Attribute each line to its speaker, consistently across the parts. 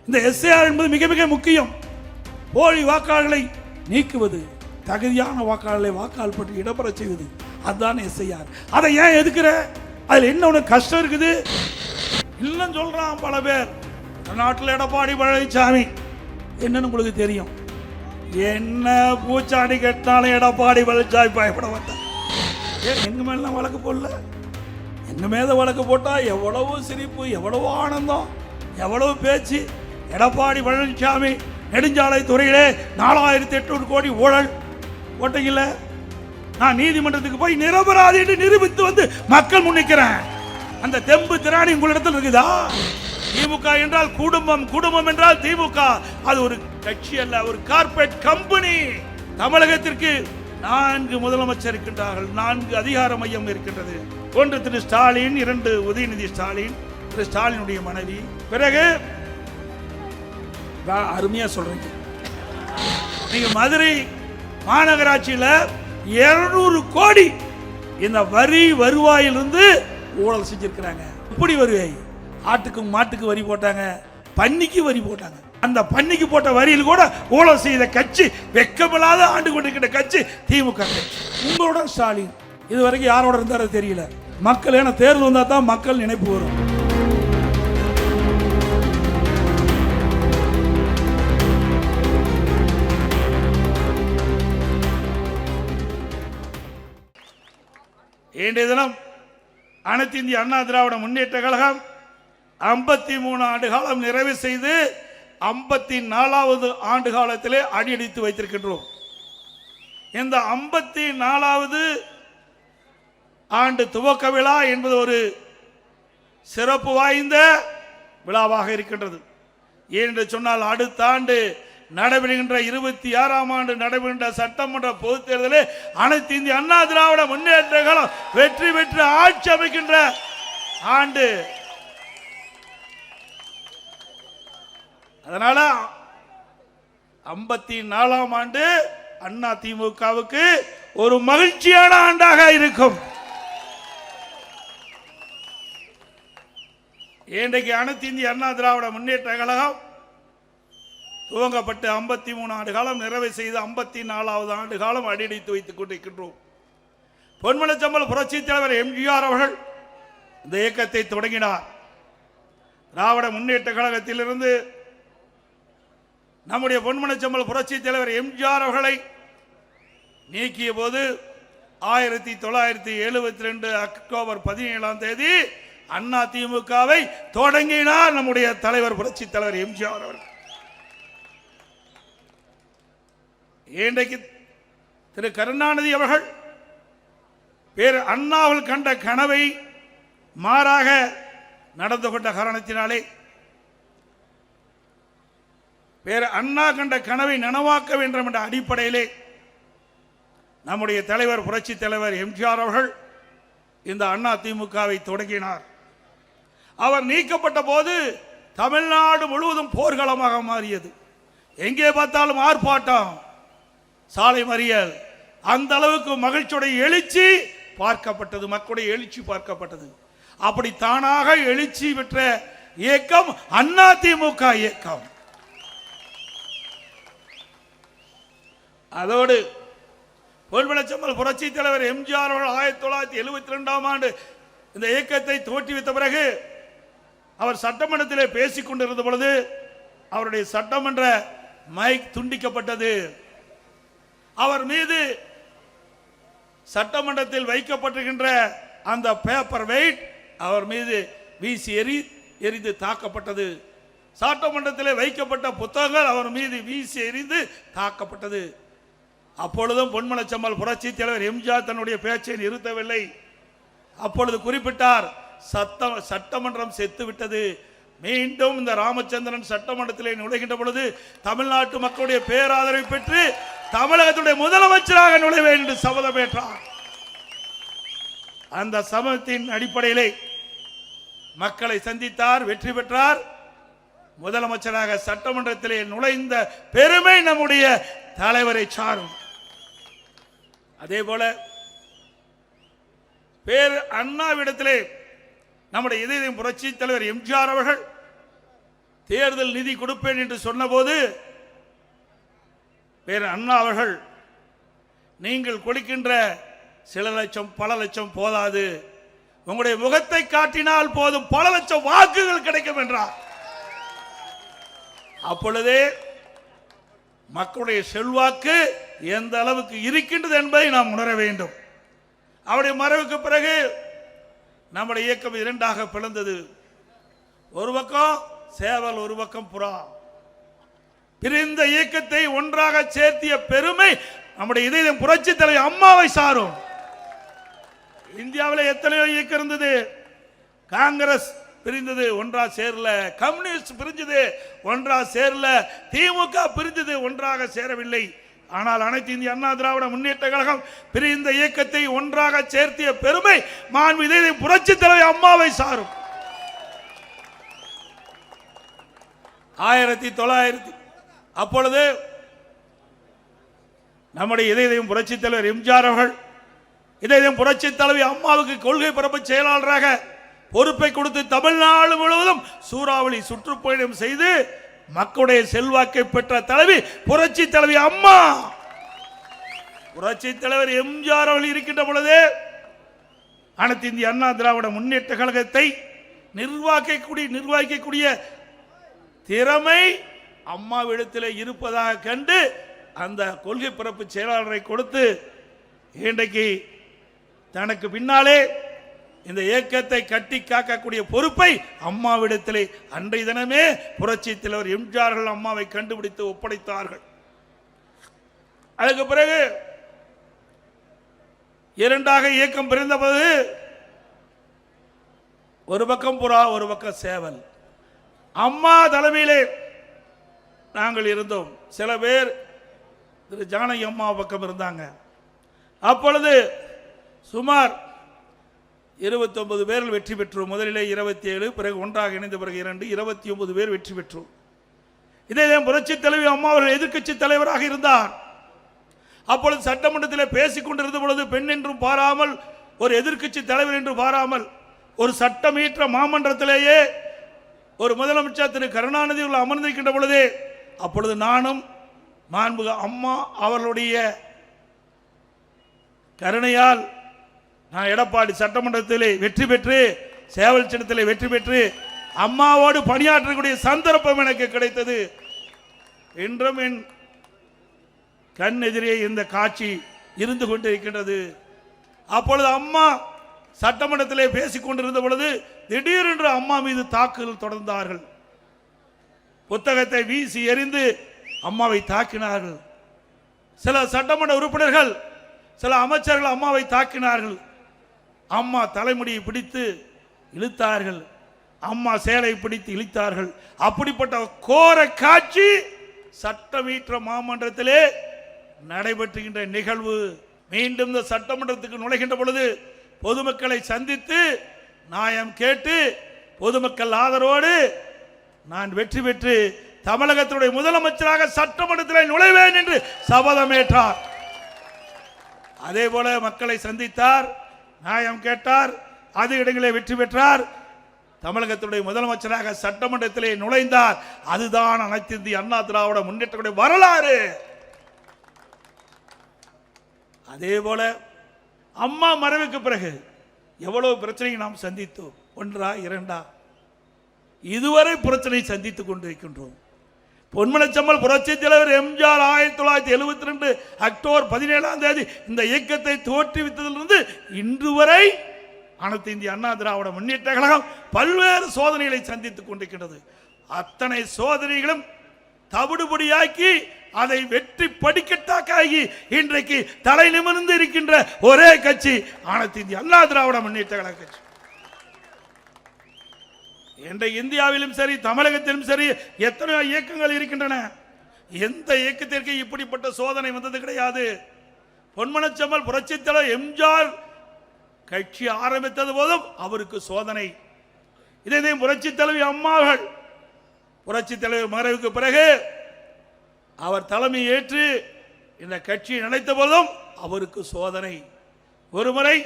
Speaker 1: இந்த எஸ்ஐஆர் என்பது மிக மிக முக்கியம். போலி வாக்காளர்களை நீக்குவது, தகுதியான வாக்காளர்களை வாக்காளர் பற்றி இடம்பெற செய்வது, அதுதான் எஸ்ஐஆர். அதை ஏன் எதுக்குற? அதில் என்ன உனக்கு கஷ்டம் இருக்குது? இல்லைன்னு சொல்றான் பல பேர். நாட்டில் எடப்பாடி பழனிசாமி என்னன்னு உங்களுக்கு தெரியும். என்ன பூச்சாண்டி கேட்டாலும் எடப்பாடி பழனிசாமி பயப்பட மாட்டார். ஏன் எங்க மேல வழக்கு போடல? எங்க மேல வழக்கு போட்டா எவ்வளவு சிரிப்பு, எவ்வளவு ஆனந்தம், எவ்வளவு பேச்சு. எடப்பாடி பழனிசாமி நெடுஞ்சாலை துறையிலே 4800 கோடி ஊழல் போட்டீங்கல்ல, நான் நீதிமன்றத்துக்கு போய் நிரபராதி என்று நிரூபித்து வந்து மக்கள் முன்னிக்கிறேன். அந்த தெம்பு திராணி உங்களிடத்தில் இருக்குதா? திமுக என்றால் குடும்பம், குடும்பம் என்றால் திமுக. அது ஒரு கட்சி அல்ல, ஒரு கார்ப்பரேட் கம்பெனி. தமிழகத்திற்கு 4 முதலமைச்சர் இருக்கின்றார்கள், 4 அதிகார மையம் இருக்கின்றது. ஒன்று திரு ஸ்டாலின், 2 உதயநிதி ஸ்டாலின், திரு ஸ்டாலினுடைய மனைவி. பிறகு அருமையா சொல்றீங்க, நீங்க மதுரை மாநகராட்சியில் 200 கோடி இந்த வரி வருவாயிலிருந்து ஊழல் செஞ்சிருக்கிறாங்க. இப்படி வருவாய், ஆட்டுக்கும் மாட்டுக்கு வரி போட்டாங்க, பன்னிக்கு வரி போட்டாங்க. அந்த பன்னிக்கு போட்ட வரியில் கூட ஊழல் செய்த கட்சி, வெக்கமில்லாத ஆண்டு கொண்டிருக்கிற கட்சி திமுக கட்சி. உங்களோட ஸ்டாலின் இதுவரைக்கும் யாரோட இருந்தாரு தெரியல. மக்கள் ஏன்னா தேர்தல் வந்தா தான் மக்கள் நினைப்பு வரும். இன்றைய தினம் அனைத்து இந்திய அண்ணா திராவிட முன்னேற்ற கழகம் 53 ஆண்டு காலம் நிறைவு செய்து 54வது ஆண்டு காலத்திலே அடியெடுத்து வைத்திருக்கின்றோம். இந்த 54வது ஆண்டு துவக்க விழா என்பது ஒரு சிறப்பு வாய்ந்த விழாவாக இருக்கின்றது. ஏனென்று சொன்னால் அடுத்த ஆண்டு நடைபெறுகின்ற 26ஆம் ஆண்டு நடைபெறுகின்ற சட்டமன்ற பொதுத் தேர்தலில் அனைத்து இந்திய அண்ணா திராவிட முன்னேற்ற கழகம் வெற்றி பெற்று ஆட்சி அமைக்கின்ற ஆண்டு. அதனால 54ஆம் ஆண்டு அண்ணா திமுகவுக்கு ஒரு மகிழ்ச்சியான ஆண்டாக இருக்கும். இன்றைக்கு அனைத்து இந்திய அண்ணா திராவிட முன்னேற்ற கழகம் துவங்கப்பட்டு 53 ஆண்டு காலம் நிறைவு செய்து 54வது ஆண்டு காலம் அடியெடுத்து வைத்துக் கொண்டிருக்கின்றோம். பொன்மனச்சம்பல் புரட்சி தலைவர் எம்ஜிஆர் அவர்கள் இந்த இயக்கத்தை தொடங்கினார். திராவிட முன்னேற்ற கழகத்திலிருந்து நம்முடைய பொன்மனச்சம்பல் புரட்சி தலைவர் எம்ஜிஆர் அவர்களை நீக்கிய போது 1972 அக்டோபர் 17ஆம் தேதி அண்ணா திமுகவை தொடங்கினார் நம்முடைய தலைவர் புரட்சி தலைவர் எம்ஜிஆர் அவர்கள். இன்றைக்கு திரு கருணாநிதி அவர்கள் பேர் அண்ணாவில் கண்ட கனவை மாறாக நடந்து கொண்ட காரணத்தினாலே, பேர் அண்ணா கண்ட கனவை நனவாக்க வேண்டும் என்ற அடிப்படையிலே நம்முடைய தலைவர் புரட்சி தலைவர் எம்ஜிஆர் அவர்கள் இந்த அண்ணா திமுகவை தொடங்கினார். அவர் நீக்கப்பட்ட போது தமிழ்நாடு முழுவதும் போர்க்களமாக மாறியது. எங்கே பார்த்தாலும் ஆர்ப்பாட்டம், சாலை மறியல், அந்த அளவுக்கு மகிழ்ச்சியுடைய எழுச்சி பார்க்கப்பட்டது, மக்களுடைய எழுச்சி பார்க்கப்பட்டது. அப்படி தானாக எழுச்சி பெற்ற இயக்கம் அண்ணா திமுக இயக்கம். அதோடு பொன்மனச்சம்பல் புரட்சி தலைவர் எம்ஜிஆர் அவர்கள் 1972ஆம் ஆண்டு இந்த இயக்கத்தை தோற்றுவித்த பிறகு அவர் சட்டமன்றத்திலே பேசிக் கொண்டிருந்த பொழுது அவருடைய சட்டமன்ற மைக் துண்டிக்கப்பட்டது. அவர் மீது சட்டமன்றத்தில் வைக்கப்பட்டிருக்கின்ற அந்த பேப்பர் வெயிட் அவர் மீது வீசி எரிந்து தாக்கப்பட்டது. சட்டமன்றத்திலே வைக்கப்பட்ட புத்தகங்கள் அவர் மீது வீசி எரிந்து தாக்கப்பட்டது. அப்பொழுதும் பொன்மனச்சம்பல் புரட்சி தலைவர் எம்ஜிஆர் தன்னுடைய பேச்சை நிறுத்தவில்லை. அப்பொழுது குறிப்பிட்டார், சட்டமன்றம் செத்துவிட்டது. மீண்டும் இந்த ராமச்சந்திரன் சட்டமன்றத்திலே நுழைகின்ற பொழுது தமிழ்நாட்டு மக்களுடைய பேராதரவை பெற்று தமிழகத்துடைய முதலமைச்சராக நுழைவேன் என்று சபதம் ஏற்றார். அந்த சபதத்தின் அடிப்படையிலே மக்களை சந்தித்தார், வெற்றி பெற்றார். முதலமைச்சராக சட்டமன்றத்திலே நுழைந்த பெருமை நம்முடைய தலைவரை சாரும். அதே போல பேர் அண்ணாவிடத்திலே நம்முடைய இதயம் புரட்சி தலைவர் எம்ஜிஆர் அவர்கள் தேர்தல் நிதி கொடுப்பேன் என்று சொன்னபோது வேறு அண்ணா அவர்கள், நீங்கள் கொடுக்கின்ற சில லட்சம் பல லட்சம் போதாது, உங்களுடைய முகத்தை காட்டினால் போதும், பல லட்சம் வாக்குகள் கிடைக்கும் என்றார். அப்பொழுதே மக்களுடைய செல்வாக்கு எந்த அளவுக்கு இருக்கின்றது என்பதை நாம் உணர வேண்டும். அவருடைய மறைவுக்கு பிறகு நம்முடைய இயக்கம் இரண்டாக பிளந்தது. ஒரு பக்கம் சேவல், ஒரு பக்கம் புறா. பிரிந்த இயக்கத்தை ஒன்றாக சேர்த்திய பெருமை நம்முடைய இதயம் புரட்சி தலைவர் அம்மாவை சாரும். இந்தியாவில் எத்தனையோ இயக்கம் இருந்தது. காங்கிரஸ் பிரிந்தது, ஒன்றா சேரல. கம்யூனிஸ்ட் பிரிஞ்சது, ஒன்றா சேரல. திமுக பிரிந்தது, ஒன்றாக சேரவில்லை. ஆனால் அனைத்து இந்திய அண்ணா திராவிட முன்னேற்ற கழகம் பிரிந்த இயக்கத்தை ஒன்றாக சேர்த்திய பெருமை மாண்புமிகு புரட்சி தலைவர் அம்மாவை சாரும். 1900 அப்பொழுது நம்முடைய இதயம் புரட்சி தலைவர் எம்ஜிஆர் அவர்கள் இதயம் புரட்சி தலைவி அம்மாவுக்கு கொள்கை பரப்பு செயலாளராக பொறுப்பை கொடுத்து தமிழ்நாடு முழுவதும் சூறாவளி சுற்றுப்பயணம் செய்து மக்களுடைய செல்வாக்கை பெற்ற தலைவி புரட்சி தலைவி அம்மா. புரட்சி தலைவர் எம்ஜிஆர் அவர்கள் இருக்கின்ற பொழுது அனைத்து இந்திய அண்ணா திராவிட முன்னேற்ற கழகத்தை நிர்வகிக்கக்கூடிய திறமை அம்மாவிடத்தில் இருப்பதாக கண்டு அந்த கொள்கை பரப்பு செயலாளரை கொடுத்து இன்றைக்கு தனக்கு பின்னாலே இந்த இயக்கத்தை கட்டி காக்கக்கூடிய பொறுப்பை அம்மாவிடத்திலே அன்றைய தினமே புரட்சி தலைவர் எம்ஜிஆர் அம்மாவை கண்டுபிடித்து ஒப்படைத்தார்கள். அதுக்கு பிறகு இரண்டாக இயக்கம் பிரிந்தபோது ஒரு பக்கம் புறா, ஒரு பக்கம் சேவல். அம்மா தலைமையிலே நாங்கள் இருந்தோம். சில பேர் திரு ஜானகி அம்மா பக்கம் இருந்தாங்க. அப்பொழுது சுமார் 29 பேர்கள் வெற்றி பெற்றோம். முதலிலே 27, பிறகு ஒன்றாக இணைந்த பிறகு 2, 29 பேர் வெற்றி பெற்றோம். இதே புரட்சி தலைவி அம்மா அவர்கள் எதிர்க்கட்சி தலைவராக இருந்தார். அப்பொழுது சட்டமன்றத்தில் பேசிக் கொண்டிருந்த பொழுது பெண் என்றும் பாராமல், ஒரு எதிர்க்கட்சி தலைவர் என்று பாராமல், ஒரு சட்டமீற்ற மாமன்றத்திலேயே ஒரு முதலமைச்சர் திரு கருணாநிதி அமர்ந்திருக்கின்ற பொழுதே அப்பொழுது நானும் மாண்புக அம்மா அவர்களுடைய கருணையால் நான் எடப்பாடி சட்டமன்றத்திலே வெற்றி பெற்று, சேவல் சின்னத்திலே வெற்றி பெற்று அம்மாவோடு பணியாற்றக்கூடிய சந்தர்ப்பம் எனக்கு கிடைத்தது. இன்றும் என் கண் எதிரே இந்த காட்சி இருந்து கொண்டிருக்கின்றது. அப்பொழுது அம்மா சட்டமன்றத்திலே பேசிக் கொண்டிருந்த பொழுது திடீரென்று அம்மா மீது தாக்குதல் தொடர்ந்தார்கள். புத்தகத்தை வீசி எறிந்து அம்மாவை தாக்கினார்கள். சில சட்டமன்ற உறுப்பினர்கள், சில அமைச்சர்கள் அம்மாவை தாக்கினார்கள். அம்மா தலைமுடியை பிடித்து இழுத்தார்கள், அம்மா சேலை பிடித்து இழுத்தார்கள். அப்படிப்பட்ட கோர காட்சி சட்டமீற்ற மாமன்றத்திலே நடைபெற்றுகின்ற நிகழ்வு. மீண்டும் இந்த சட்டமன்றத்துக்கு நுழைகின்ற பொழுது பொதுமக்களை சந்தித்து நியாயம் கேட்டு பொதுமக்கள் ஆதரவோடு நான் வெற்றி பெற்று தமிழகத்தினுடைய முதலமைச்சராக சட்டமன்றத்தில் நுழைவேன் என்று சபதமேற்றார். அதே போல மக்களை சந்தித்தார், நியாயம் கேட்டார், அது இடங்களே வெற்றி பெற்றார். தமிழகத்தினுடைய முதலமைச்சராக சட்டமன்றத்திலே நுழைந்தார். அதுதான் அனைத்து இந்திய அண்ணா திராவிட முன்னேற்ற வரலாறு. அதே போல அம்மா மறைவுக்கு பிறகு எவ்வளவு பிரச்சனை நாம் சந்தித்தோம். ஒன்றா இரண்டா, இதுவரை பிரச்சனை சந்தித்துக் கொண்டிருக்கின்றோம். பொன்மனச்செம்மல் புரட்சி தலைவர் எம்ஜிஆர் 1972 அக்டோபர் 17 இந்த இயக்கத்தை தோற்றுவித்ததிலிருந்து இன்று வரை அனைத்து இந்திய அண்ணா திராவிட முன்னேற்ற கழகம் பல்வேறு சோதனைகளை சந்தித்துக் கொண்டிருக்கிறது. அத்தனை சோதனைகளும் தவிடுபடியாக்கி அதை வெற்றி படிக்கட்டாக்கி இன்றைக்கு தலை நிமிர்ந்து இருக்கின்ற ஒரே கட்சி அனைத்து இந்திய அண்ணா திராவிட முன்னேற்ற கழக கட்சி. இன்றைக்கு இந்தியாவிலும் சரி தமிழகத்திலும் சரி எத்தனையோ இயக்கங்கள் இருக்கின்றன. எந்த இயக்கத்திற்கு இப்படிப்பட்ட சோதனை வந்தது கிடையாது. பொன்மனச்செம்மல் புரட்சி தலைவர் எம்ஜிஆர் கட்சி ஆரம்பித்தது போதும் அவருக்கு சோதனை. இதே புரட்சி தலைவி அம்மாவர்கள் புரட்சி தலைவர் மறைவுக்கு பிறகு அவர் தலைமை ஏற்று இந்த கட்சியை நடத்த போதும் அவருக்கு சோதனை. ஒருமுறை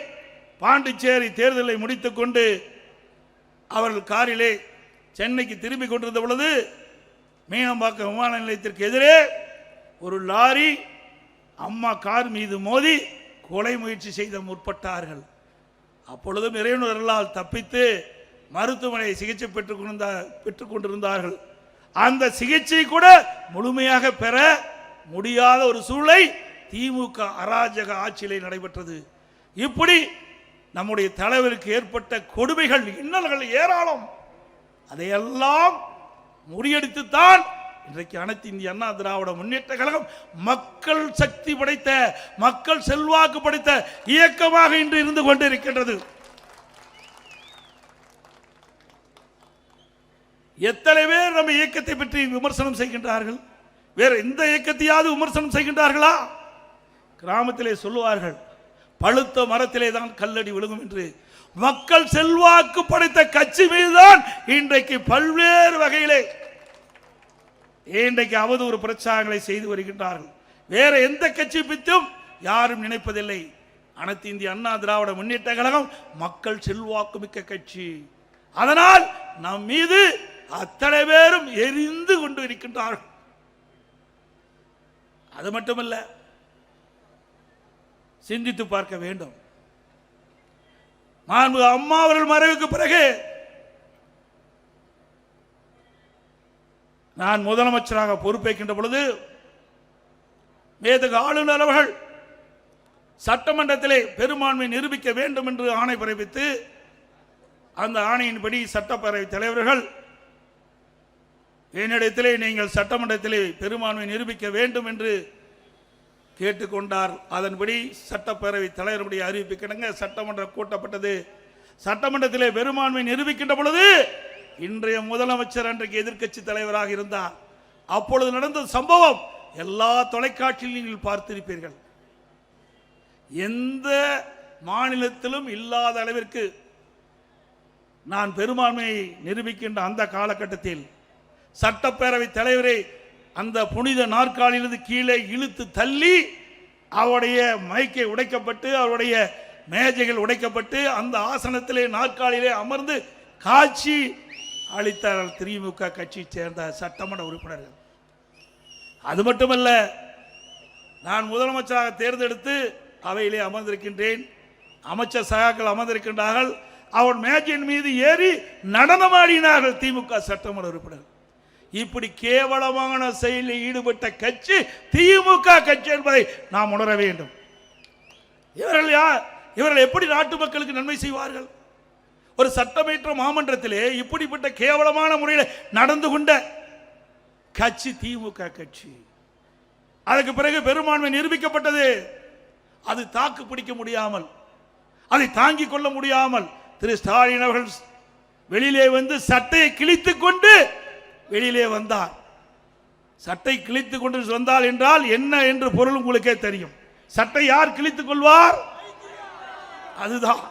Speaker 1: பாண்டிச்சேரி தேர்தலை முடித்துக் கொண்டு அவர்கள் காரிலே சென்னைக்கு திரும்பி கொண்டிருந்த பொழுது மீனம்பாக்கம் விமான நிலையத்திற்கு எதிரே ஒரு லாரி அம்மா கார் மீது மோதி கொலை முயற்சி செய்த முற்பட்டார்கள். அப்பொழுதும் இறைவனர்களால் தப்பித்து மருத்துவமனை சிகிச்சை பெற்றுக் கொண்டிருந்தார்கள். அந்த சிகிச்சை கூட முழுமையாக பெற முடியாத ஒரு சூழலை திமுக அராஜக ஆட்சியிலே நடைபெற்றது. இப்படி நம்முடைய தலைவருக்கு ஏற்பட்ட கொடுமைகள், இன்னல்கள் ஏராளம். அதையெல்லாம் முறியடித்துத்தான் இன்றைக்கு அனைத்து இந்திய அண்ணா திராவிட முன்னேற்ற கழகம் மக்கள் சக்தி படைத்த, மக்கள் செல்வாக்கு படைத்த இயக்கமாக இன்று இருந்து கொண்டிருக்கின்றது. எத்தனை பேர் நம்ம இயக்கத்தை பற்றி விமர்சனம் செய்கின்றார்கள்? வேற எந்த இயக்கத்தையாவது விமர்சனம் செய்கின்றார்களா? கிராமத்திலே சொல்லுவார்கள், பழுத்த மரத்திலே தான் கல்லடி விழுகும் என்று. மக்கள் செல்வாக்கு படைத்த கட்சி மீதுதான் இன்றைக்கு பல்வேறு வகையிலே இன்றைக்கு அவதூறு பிரச்சாரங்களை செய்து வருகின்றார்கள். வேற எந்த கட்சி பற்றியும் யாரும் நினைப்பதில்லை. அனைத்து இந்திய அண்ணா திராவிட முன்னேற்ற கழகம் மக்கள் செல்வாக்கு மிக்க கட்சி. அதனால் நம் மீது அத்தனை பேரும் எரிந்து கொண்டு இருக்கின்றார்கள். அது மட்டுமல்ல, சிந்தித்து பார்க்க வேண்டும். அம்மா அவர்கள் மறைவுக்கு பிறகு நான் முதலமைச்சராக பொறுப்பேற்கின்ற பொழுது மேதகு ஆளுநர் அவர்கள் சட்டமன்றத்திலே பெரும்பான்மை நிரூபிக்க வேண்டும் என்று ஆணை பிறப்பித்து, அந்த ஆணையின்படி சட்டப்பேரவை தலைவர்கள் என்னிடத்திலே நீங்கள் சட்டமன்றத்திலே பெரும்பான்மை நிரூபிக்க வேண்டும் என்று கேட்டுக்கொண்டார். அதன்படி சட்டப்பேரவை தலைவருடைய அறிவிப்புக்கிணங்க சட்டமன்றம் கூட்டப்பட்டது. சட்டமன்றத்திலே பெரும்பான்மை நிரூபிக்கின்ற பொழுது இன்றைய முதலமைச்சர் அன்றைக்கு எதிர்க்கட்சி தலைவராக இருந்தார். அப்பொழுது நடந்த சம்பவம் எல்லா தொலைக்காட்சியிலும் நீங்கள் பார்த்திருப்பீர்கள். எந்த மாநிலத்திலும் இல்லாத அளவிற்கு நான் பெரும்பான்மையை நிரூபிக்கின்ற அந்த காலகட்டத்தில் சட்டப்பேரவை தலைவரை அந்த புனித நாற்காலியிலிருந்து கீழே இழுத்து தள்ளி அவருடைய மைக்கை உடைக்கப்பட்டு, அவருடைய மேஜைகள் உடைக்கப்பட்டு, அந்த ஆசனத்திலே நாற்காலியிலே அமர்ந்து காட்சி அளித்தார்கள் திமுக கட்சியை சேர்ந்த சட்டமன்ற உறுப்பினர்கள். அது மட்டுமல்ல, நான் முதலமைச்சராக தேர்ந்தெடுத்து அவையிலே அமர்ந்திருக்கின்றேன். அமைச்சர் சகாக்கள் அமர்ந்திருக்கின்றார்கள். அவர் மேஜையின் மீது ஏறி நடனமாடினார்கள் திமுக சட்டமன்ற உறுப்பினர். இப்படி கேவலமான செயலில் ஈடுபட்ட கட்சி திமுக கட்சி என்பதை நாம் உணர வேண்டும். இவர்கள் எப்படி நாட்டு மக்களுக்கு நன்மை செய்வார்கள்? ஒரு சட்டமன்ற மாமன்றத்திலே இப்படிப்பட்ட கேவலமான முறையில் நடந்து கொண்ட கட்சி திமுக கட்சி. அதுக்கு பிறகு பெரும்பான்மை நிரூபிக்கப்பட்டது. அது தாக்கு பிடிக்க முடியாமல், அதை தாங்கிக் கொள்ள முடியாமல் திரு ஸ்டாலின் அவர்கள் வெளியிலே வந்து சட்டையை கிழித்துக் கொண்டு வெளியிலே வந்தார். சட்டை கிழித்துக் கொண்டு வந்தால் என்றால் என்ன என்று பொருள் உங்களுக்கே தெரியும். சட்டை யார் கிழித்துக் கொள்வார்? அதுதான்.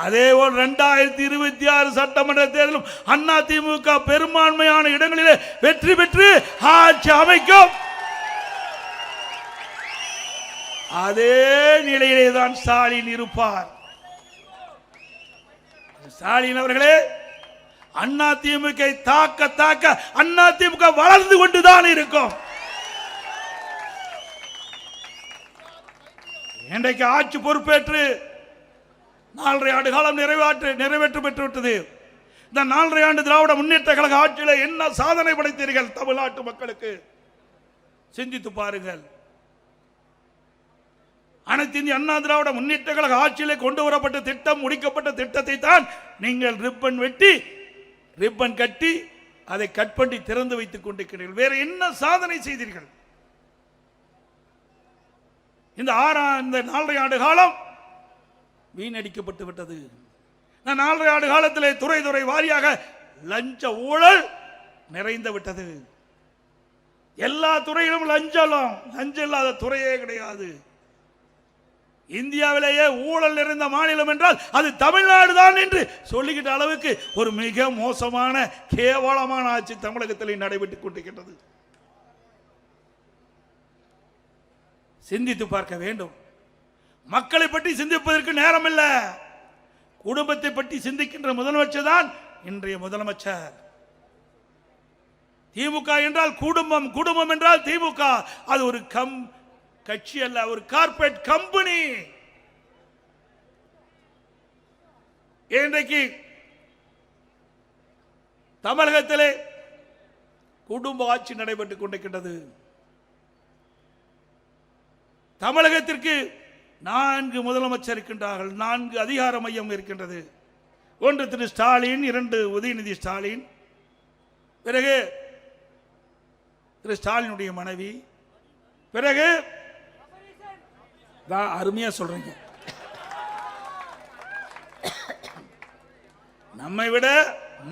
Speaker 1: அதேபோல் 2026 சட்டமன்ற தேர்தலும் அண்ணா திமுக பெரும்பான்மையான இடங்களிலே வெற்றி பெற்று ஆட்சி அமைக்கும். அதே நிலையிலே தான் ஸ்டாலின் இருப்பார். ஸ்டாலின் அவர்களே, அண்ணா திமுக தாக்க தாக்க அண்ணா திமுக வளர்ந்து கொண்டுதான் இருக்கும். இன்றைக்கு ஆட்சி பொறுப்பேற்று 4.5 ஆண்டு காலம் நிறைவேற்று பெற்றுவிட்டது. இந்த 4.5 ஆண்டு திராவிட முன்னேற்ற கழக ஆட்சியில் என்ன சாதனை படைத்தீர்கள் தமிழ்நாட்டு மக்களுக்கு சிந்தித்து பாருங்கள். அனைத்து இந்திய அண்ணா திராவிட முன்னேற்ற கழக ஆட்சியிலே கொண்டு வரப்பட்ட திட்டம், முடிக்கப்பட்ட திட்டத்தை தான் நீங்கள் ரிப்பன் கட்டி அதை கட் பண்ணி திறந்து வைத்துக் கொண்டிருக்கிறீர்கள். வேற என்ன சாதனை செய்தீர்கள்? இந்த 4.5 ஆண்டு காலம் வீணடிக்கப்பட்டு விட்டது. 4.5 ஆண்டு காலத்திலே துறை வாரியாக லஞ்ச ஊழல் நிறைந்து விட்டது. எல்லா துறையிலும் லஞ்சம் இல்லாத துறையே கிடையாது. இந்தியாவிலேயே ஊழல் நிறைந்த மாநிலம் என்றால் அது தமிழ்நாடு தான் என்று சொல்லுகின்ற அளவுக்கு ஒரு மிக மோசமான கேவலமான ஆட்சி தமிழகத்தில் நடைபெற்றுக் கொண்டிருக்கின்றது. சிந்தித்து பார்க்க வேண்டும். மக்களை பற்றி சிந்திப்பதற்கு நேரம் இல்லை. குடும்பத்தை பற்றி சிந்திக்கின்ற முதலமைச்சர் தான் இன்றைய முதலமைச்சர். திமுக என்றால் குடும்பம், குடும்பம் என்றால் திமுக. அது ஒரு கட்சி அல்ல, ஒரு கார்ப்பரேட் கம்பெனி. இன்றைக்கு தமிழகத்திலே குடும்ப ஆட்சி நடைபெற்றுக் கொண்டிருக்கின்றது. தமிழகத்திற்கு 4 முதலமைச்சர் இருக்கின்றார்கள், 4 அதிகார மையம் இருக்கின்றது. ஒன்று திரு ஸ்டாலின், 2 உதயநிதி ஸ்டாலின், பிறகு திரு ஸ்டாலினுடைய மனைவி, பிறகு அருமையா சொல்றீங்க, நம்மை விட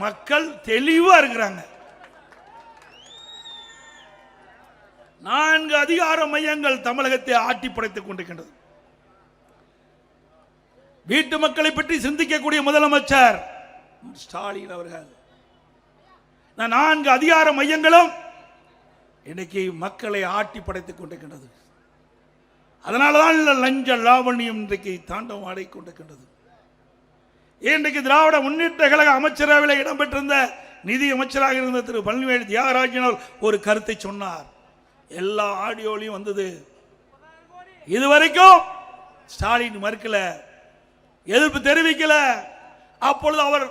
Speaker 1: மக்கள் தெளிவா இருக்கிறாங்க. 4 அதிகார மையங்கள் தமிழகத்தை ஆட்டி படைத்துக் கொண்டிருக்கின்றது. வீட்டு மக்களை பற்றி சிந்திக்கக்கூடிய முதலமைச்சர் ஸ்டாலின் அவர்கள். 4 அதிகார மையங்களும் இன்னைக்கு மக்களை ஆட்டி படைத்துக் கொண்டிருக்கின்றது. அதனாலதான் லஞ்ச லாவண்யம் இன்றைக்கு தாண்டவம் ஆடிக் கொண்டிருக்கின்றது. இன்றைக்கு திராவிட முன்னேற்ற கழக அமைச்சரவையில் இடம்பெற்றிருந்த நிதி அமைச்சராக இருந்த திரு பழனிவேல் தியாகராஜன் ஒரு கருத்தை சொன்னார். எல்லா ஆடியோலையும் வந்தது. இதுவரைக்கும் ஸ்டாலின் மறுக்கல, எதிர்ப்பு தெரிவிக்கல. அப்பொழுது அவர்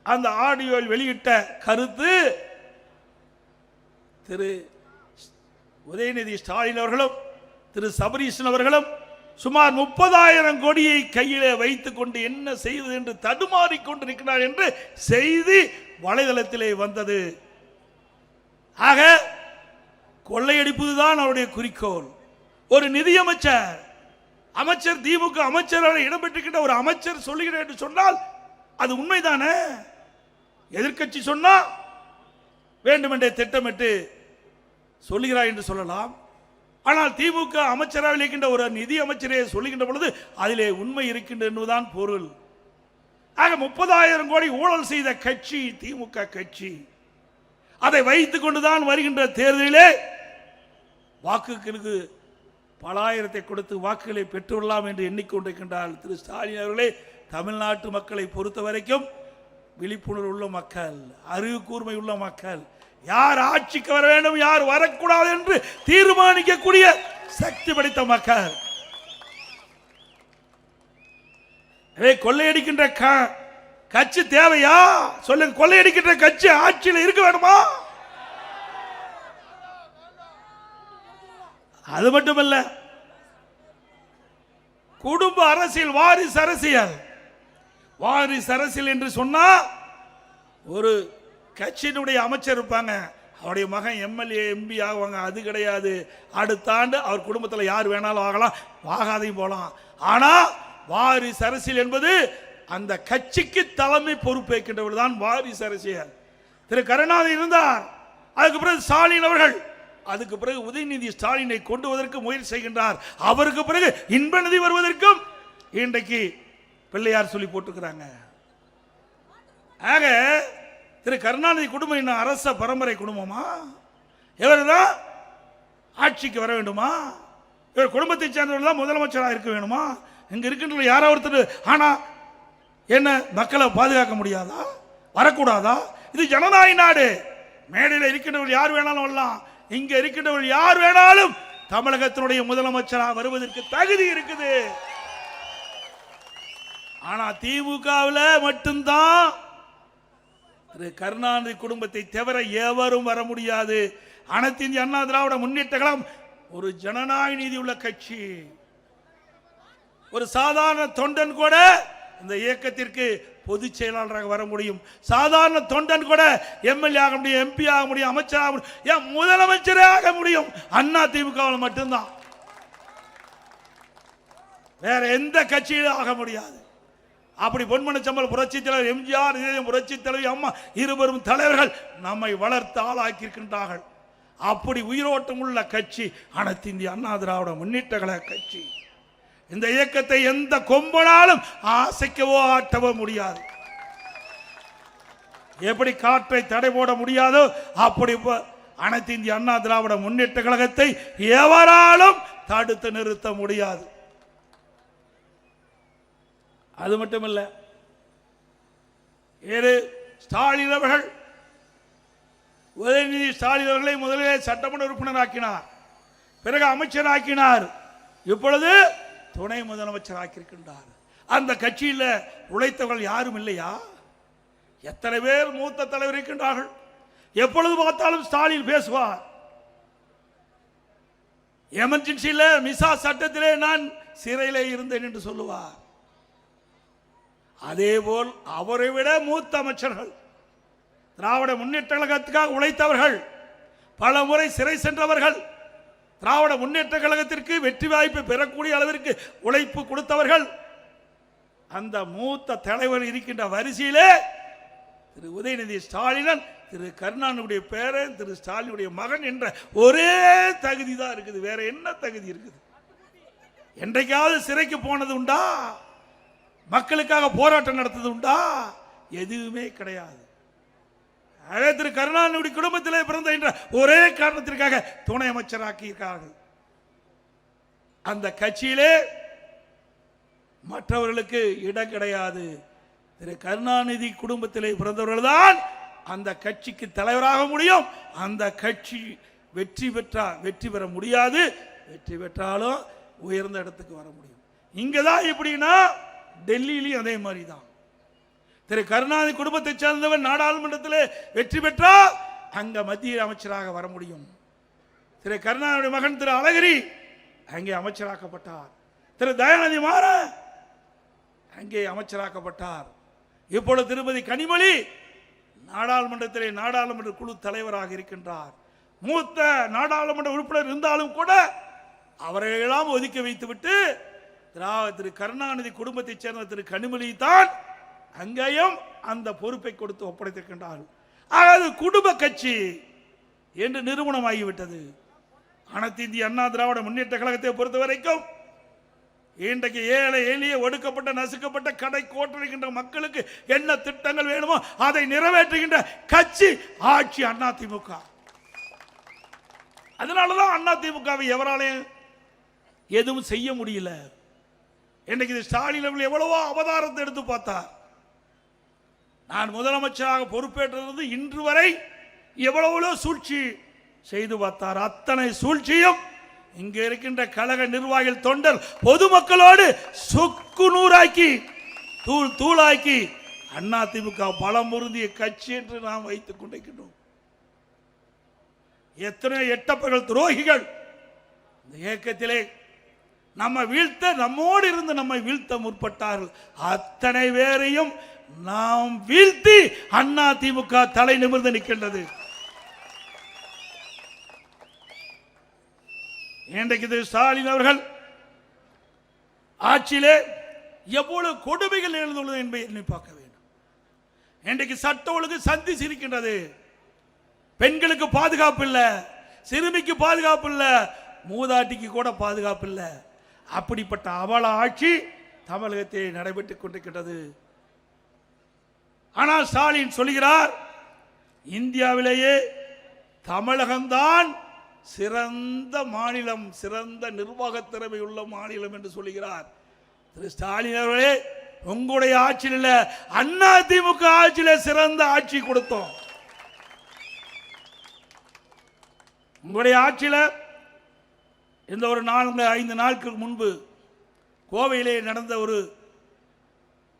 Speaker 1: அந்த ஆடியோவில் வெளியிட்ட கருத்து, திரு உதயநிதி ஸ்டாலின் அவர்களும் திரு சபரீசன் அவர்களும் சுமார் 30,000 கோடியை கையிலே வைத்துக் கொண்டு என்ன செய்வது என்று தடுமாறிக் கொண்டிருக்கிறார் என்று செய்தி வலைதளத்திலே வந்தது. ஆக கொள்ளையடிப்பதுதான் அவருடைய குறிக்கோள். ஒரு நிதியமைச்சர், அமைச்சர், திமுக அமைச்சர் இடம்பெற்றிருக்கின்ற ஒரு அமைச்சர் சொல்லுகிறார் என்று சொன்னால் அது உண்மைதானே? எதிர்க்கட்சி சொன்னா வேண்டுமென்றே திட்டமிட்டு சொல்லுகிறார் என்று சொல்லலாம். ஆனால் திமுக அமைச்சராக இருக்கின்ற ஒரு நிதி அமைச்சரே சொல்லுகின்ற பொழுது அதிலே உண்மை இருக்கின்ற என்பதுதான் பொருள். ஆக 30,000 கோடி ஊழல் செய்த கட்சி திமுக கட்சி. அதை வைத்துக் கொண்டுதான் வருகின்ற தேர்தலிலே வாக்குகளுக்கு பல ஆயிரத்தை கொடுத்து வாக்குகளை பெற்றுள்ளலாம் என்று எண்ணிக்கொண்டிருக்கின்றார் திரு ஸ்டாலின் அவர்களே. தமிழ்நாட்டு மக்களை பொறுத்த வரைக்கும் விழிப்புணர்வு உள்ள மக்கள், அறிவு கூர்மை உள்ள மக்கள், யார் ஆட்சிக்கு வர வேண்டும், யார் வரக்கூடாது என்று தீர்மானிக்கக்கூடிய சக்தி படைத்த மக்கள். கொள்ளையடிக்கின்ற கட்சி தேவையா? சொல்லுங்க. கொள்ளையடிக்கின்ற கட்சி ஆட்சியில் இருக்க வேணுமா? அது மட்டுமல்ல, குடும்ப அரசியல், வாரிசு அரசியல். வாரிசு அரசியல் என்று சொன்னா ஒரு கட்சியினுடைய அமைச்சர் இருப்பாங்க, அவருடைய மகன் எம்எல்ஏ எம்பி ஆகுவாங்க. அது கிடையாது. அடுத்த ஆண்டு அவர் குடும்பத்தில் யார் வேணாலும் ஆகலாம், ஆகாதையும் போகலாம். ஆனா வாரிசு அரசியல் என்பது அந்த கட்சிக்கு தலைமை பொறுப்பேற்கின்றவர் தான் வாரிசு அரசியல். திரு கருணாநிதி இருந்தார், அதுக்கு பிறகு ஸ்டாலின் அவர்கள், அதுக்கு பிறகு உதயநிதி ஸ்டாலினை கொண்டு வருவதற்கு முயற்சி செய்கின்றார். அவருக்கு பிறகு இன்ப நிதி வருவதற்கும் இன்றைக்கு பிள்ளையார் சொல்லி போட்டுக்கிறாங்க. ஆக திரு கருணாநிதி குடும்பம் என்ன அரச பரம்பரை குடும்பமா? இவர் தான் ஆட்சிக்கு வர வேண்டுமா? இவர் குடும்பத்தை சேர்ந்தவர்கள் தான் முதலமைச்சராக இருக்க வேணுமா? இங்க இருக்கின்ற யாராவது ஒருத்தர் ஆனா என்ன மக்களை பாதுகாக்க முடியாதா? வரக்கூடாதா? இது ஜனநாயக நாடு. மேடையில் இருக்கின்றவர்கள் யார் வேணாலும் வரலாம். இங்க இருக்கின்றவர்கள் யார் வேணாலும் தமிழகத்தினுடைய முதலமைச்சராக வருவதற்கு தகுதி இருக்குது. ஆனா திமுகவில் மட்டும்தான் திரு கருணாநிதி குடும்பத்தை தவிர எவரும் வர முடியாது. அனைத்து இந்திய அண்ணா திராவிட முன்னேற்ற கழகம் ஒரு ஜனநாயக நீதி உள்ள கட்சி. ஒரு சாதாரண தொண்டன் கூட இந்த இயக்கத்திற்கு பொதுச் செயலாளராக வர முடியும். சாதாரண தொண்டன் கூட எம்எல்ஏ ஆக முடியும், எம்பி ஆக முடியும், அமைச்சர் ஆக முடியும், ஏன் முதலமைச்சரே ஆக முடியும். அண்ணா திமுகவில் மட்டும்தான், வேற எந்த கட்சியிலும் ஆக முடியாது. அப்படி பொன்மன செம்மல் புரட்சி தலைவர் எம்ஜிஆர், புரட்சி தலைவி அம்மா இருவரும் தலைவர்கள் நம்மை வளர்த்து ஆளாக்கியிருக்கின்றார்கள். அப்படி உயிரோட்டம் உள்ள கட்சி அனைத்து இந்திய அண்ணா திராவிட முன்னேற்ற கழக கட்சி. இந்த இயக்கத்தை எந்த கொம்பனாலும் அசைக்கவோ ஆட்டவோ முடியாது. எப்படி காற்றை தடை போட முடியாதோ அப்படி அனைத்து இந்திய அண்ணா திராவிட முன்னேற்ற கழகத்தை எவராலும் தடுத்து நிறுத்த முடியாது. அது மட்டுமல்ல, ஸ்டாலின் அவர்கள் உதயநிதி ஸ்டாலின் அவர்களை முதலிலே சட்டமன்ற உறுப்பினராக்கினார், பிறகு அமைச்சராக்கினார், இப்பொழுது துணை முதலமைச்சர் ஆக்கியிருக்கின்றார். அந்த கட்சியில் உழைத்தவர்கள் யாரும் இல்லையா? எத்தனை பேர் மூத்த தலைவர் இருக்கின்றார்கள். எப்பொழுது பார்த்தாலும் ஸ்டாலின் பேசுவார். எமர்ஜென்சியில் மிசா சட்டத்திலே நான் சிறையிலே இருந்தேன் என்று சொல்லுவார். அதேபோல் அவரை விட மூத்த அமைச்சர்கள், திராவிட முன்னேற்ற கழகத்துக்காக உழைத்தவர்கள், பல முறை சிறை சென்றவர்கள், திராவிட முன்னேற்ற கழகத்திற்கு வெற்றி வாய்ப்பு பெறக்கூடிய அளவிற்கு உழைப்பு கொடுத்தவர்கள், அந்த மூத்த தலைவர் இருக்கின்ற வரிசையிலே திரு உதயநிதி ஸ்டாலின் திரு கருணாநிதியுடைய பேரன் திரு ஸ்டாலினுடைய மகன் என்ற ஒரே தகுதி தான் இருக்குது. வேற என்ன தகுதி இருக்குது? என்றைக்காவது சிறைக்கு போனது உண்டா? மக்களுக்காக போராட்டம் நடத்தது உண்டா? எதுவுமே கிடையாது. திரு கருணாநிதி குடும்பத்திலே பிறந்த என்ற ஒரே காரணத்திற்காக துணை அமைச்சராக்கியிருக்கிறார்கள். அந்த கட்சியிலே மற்றவர்களுக்கு இடம் கிடையாது. திரு கருணாநிதி குடும்பத்திலே பிறந்தவர்கள் தான் அந்த கட்சிக்கு தலைவராக முடியும். அந்த கட்சி வெற்றி பெற முடியாது. வெற்றி பெற்றாலும் உயர்ந்த இடத்துக்கு வர முடியும். இங்கதான் எப்படின்னா டெல்லியிலையும் அதே மாதிரி தான். திரு கருணாநிதி குடும்பத்தை சேர்ந்தவர் நாடாளுமன்றத்தில் வெற்றி பெற்றால் அங்க மத்திய அமைச்சராக வர முடியும். திரு கருணாநிதி மகன் திரு அழகிரி அங்கே அமைச்சராக்கப்பட்டார். திரு தயாநிதி மாறன் அங்கே அமைச்சராக்கப்பட்டார். இப்பொழுது திருமதி கனிமொழி நாடாளுமன்றத்திலே நாடாளுமன்ற குழு தலைவராக இருக்கின்றார். மூத்த நாடாளுமன்ற உறுப்பினர் இருந்தாலும் கூட அவரையெல்லாம் ஒதுக்கி வைத்துவிட்டு திரு கருணாநிதி குடும்பத்தை சேர்ந்த திரு கனிமொழி தான் அங்கேயும் அந்த பொறுப்பை கொடுத்து ஒப்படைத்திருக்கின்றார். அதாவது குடும்ப கட்சி என்று நிறுவனமாகிவிட்டது. அனைத்து இந்திய அண்ணா திராவிட முன்னேற்ற கழகத்தை பொறுத்த வரைக்கும் இன்றைக்கு ஏழை எளிய ஒடுக்கப்பட்ட நசுக்கப்பட்ட கடை கோட்டரிக்கின்ற மக்களுக்கு என்ன திட்டங்கள் வேணுமோ அதை நிறைவேற்றுகின்ற கட்சி ஆட்சி அதிமுக. அதனாலதான் அதிமுகவை எவராலையும் எதுவும் செய்ய முடியல. இன்றைக்கு ஸ்டாலின் அவர்கள் எவ்வளவோ அவதாரத்தை எடுத்து பார்த்தார். நான் முதலமைச்சராக பொறுப்பேற்றது இன்று வரை எவ்வளவோ சூழ்ச்சி செய்து பார்த்தார். அத்தனை சூழ்ச்சியும் இங்க இருக்கின்ற கழக நிர்வாகிகள் தொண்டர் பொதுமக்களோடு சொக்கு நூறாக்கி தூள் தூளாக்கி அதிமுக பலம் பொருந்திய கட்சி என்று நாம் வைத்துக் கொண்டிருக்கின்றோம். எத்தனை எட்டப்பர்கள் துரோகிகள் இந்த இயக்கத்திலே நம்ம வீழ்த்த நம்மோடு இருந்து நம்மை வீழ்த்த முற்பட்டார்கள். அத்தனை பேரையும் நாம் வீழ்த்தி அதிமுக தலை நிமிர்ந்து நிற்கின்றது. இன்றைக்கு ஸ்டாலின் அவர்கள் ஆட்சியிலே எவ்வளவு கொடுமைகள் எழுந்துள்ளது என்பதை எண்ணி பார்க்க வேண்டும். இன்றைக்கு சட்ட ஒழுங்கு சந்தி சிரிக்கின்றது. பெண்களுக்கு பாதுகாப்பு இல்லை, சிறுமிக்கு பாதுகாப்பு இல்லை, மூதாட்டிக்கு கூட பாதுகாப்பு இல்லை. அப்படிப்பட்ட அவல ஆட்சி தமிழகத்தில் நடைபெற்றுக் கொண்டிருக்கின்றது. ஆனால் ஸ்டாலின் சொல்கிறார், இந்தியாவிலேயே தமிழகம்தான் சிறந்த மாநிலம், சிறந்த நிர்வாக திறமை உள்ள மாநிலம் என்று சொல்கிறார். திரு ஸ்டாலின் அவர்களே, உங்களுடைய ஆட்சியில் அதிமுக ஆட்சியில் சிறந்த ஆட்சி கொடுத்தோம். உங்களுடைய ஆட்சியில் இந்த ஒரு 4-5 நாட்களுக்கு முன்பு கோவையிலே நடந்த ஒரு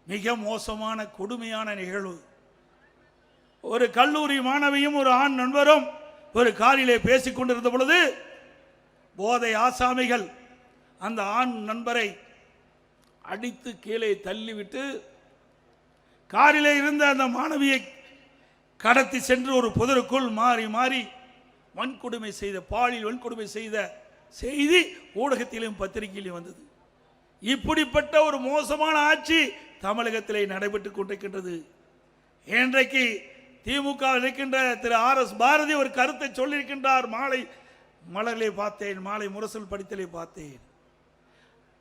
Speaker 1: மிக மோசமான கொடுமையான நிகழ்வு. ஒரு கல்லூரி மாணவியும் ஒரு ஆண் நண்பரும் ஒரு காரிலே பேசிக் கொண்டிருந்த பொழுது போதை ஆசாமிகள் அந்த ஆண் நண்பரை அடித்து கீழே தள்ளிவிட்டு காரிலே இருந்த அந்த மாணவியை கடத்தி சென்று ஒரு புதருக்குள் மாறி மாறி வன்கொடுமை செய்த பாலியல் வன்கொடுமை செய்த செய்தி ஊடகத்திலும் பத்திரிகையிலும் வந்தது. இப்படிப்பட்ட ஒரு மோசமான ஆட்சி தமிழகத்திலே நடைபெற்றுக் கொண்டிருக்கின்றது. இன்றைக்கு திமுக இருக்கின்ற திரு RS பாரதி ஒரு கருத்தை சொல்லியிருக்கின்றார். மாலை மலர்களை பார்த்தேன், மாலை முரசல் படித்தலை பார்த்தேன்.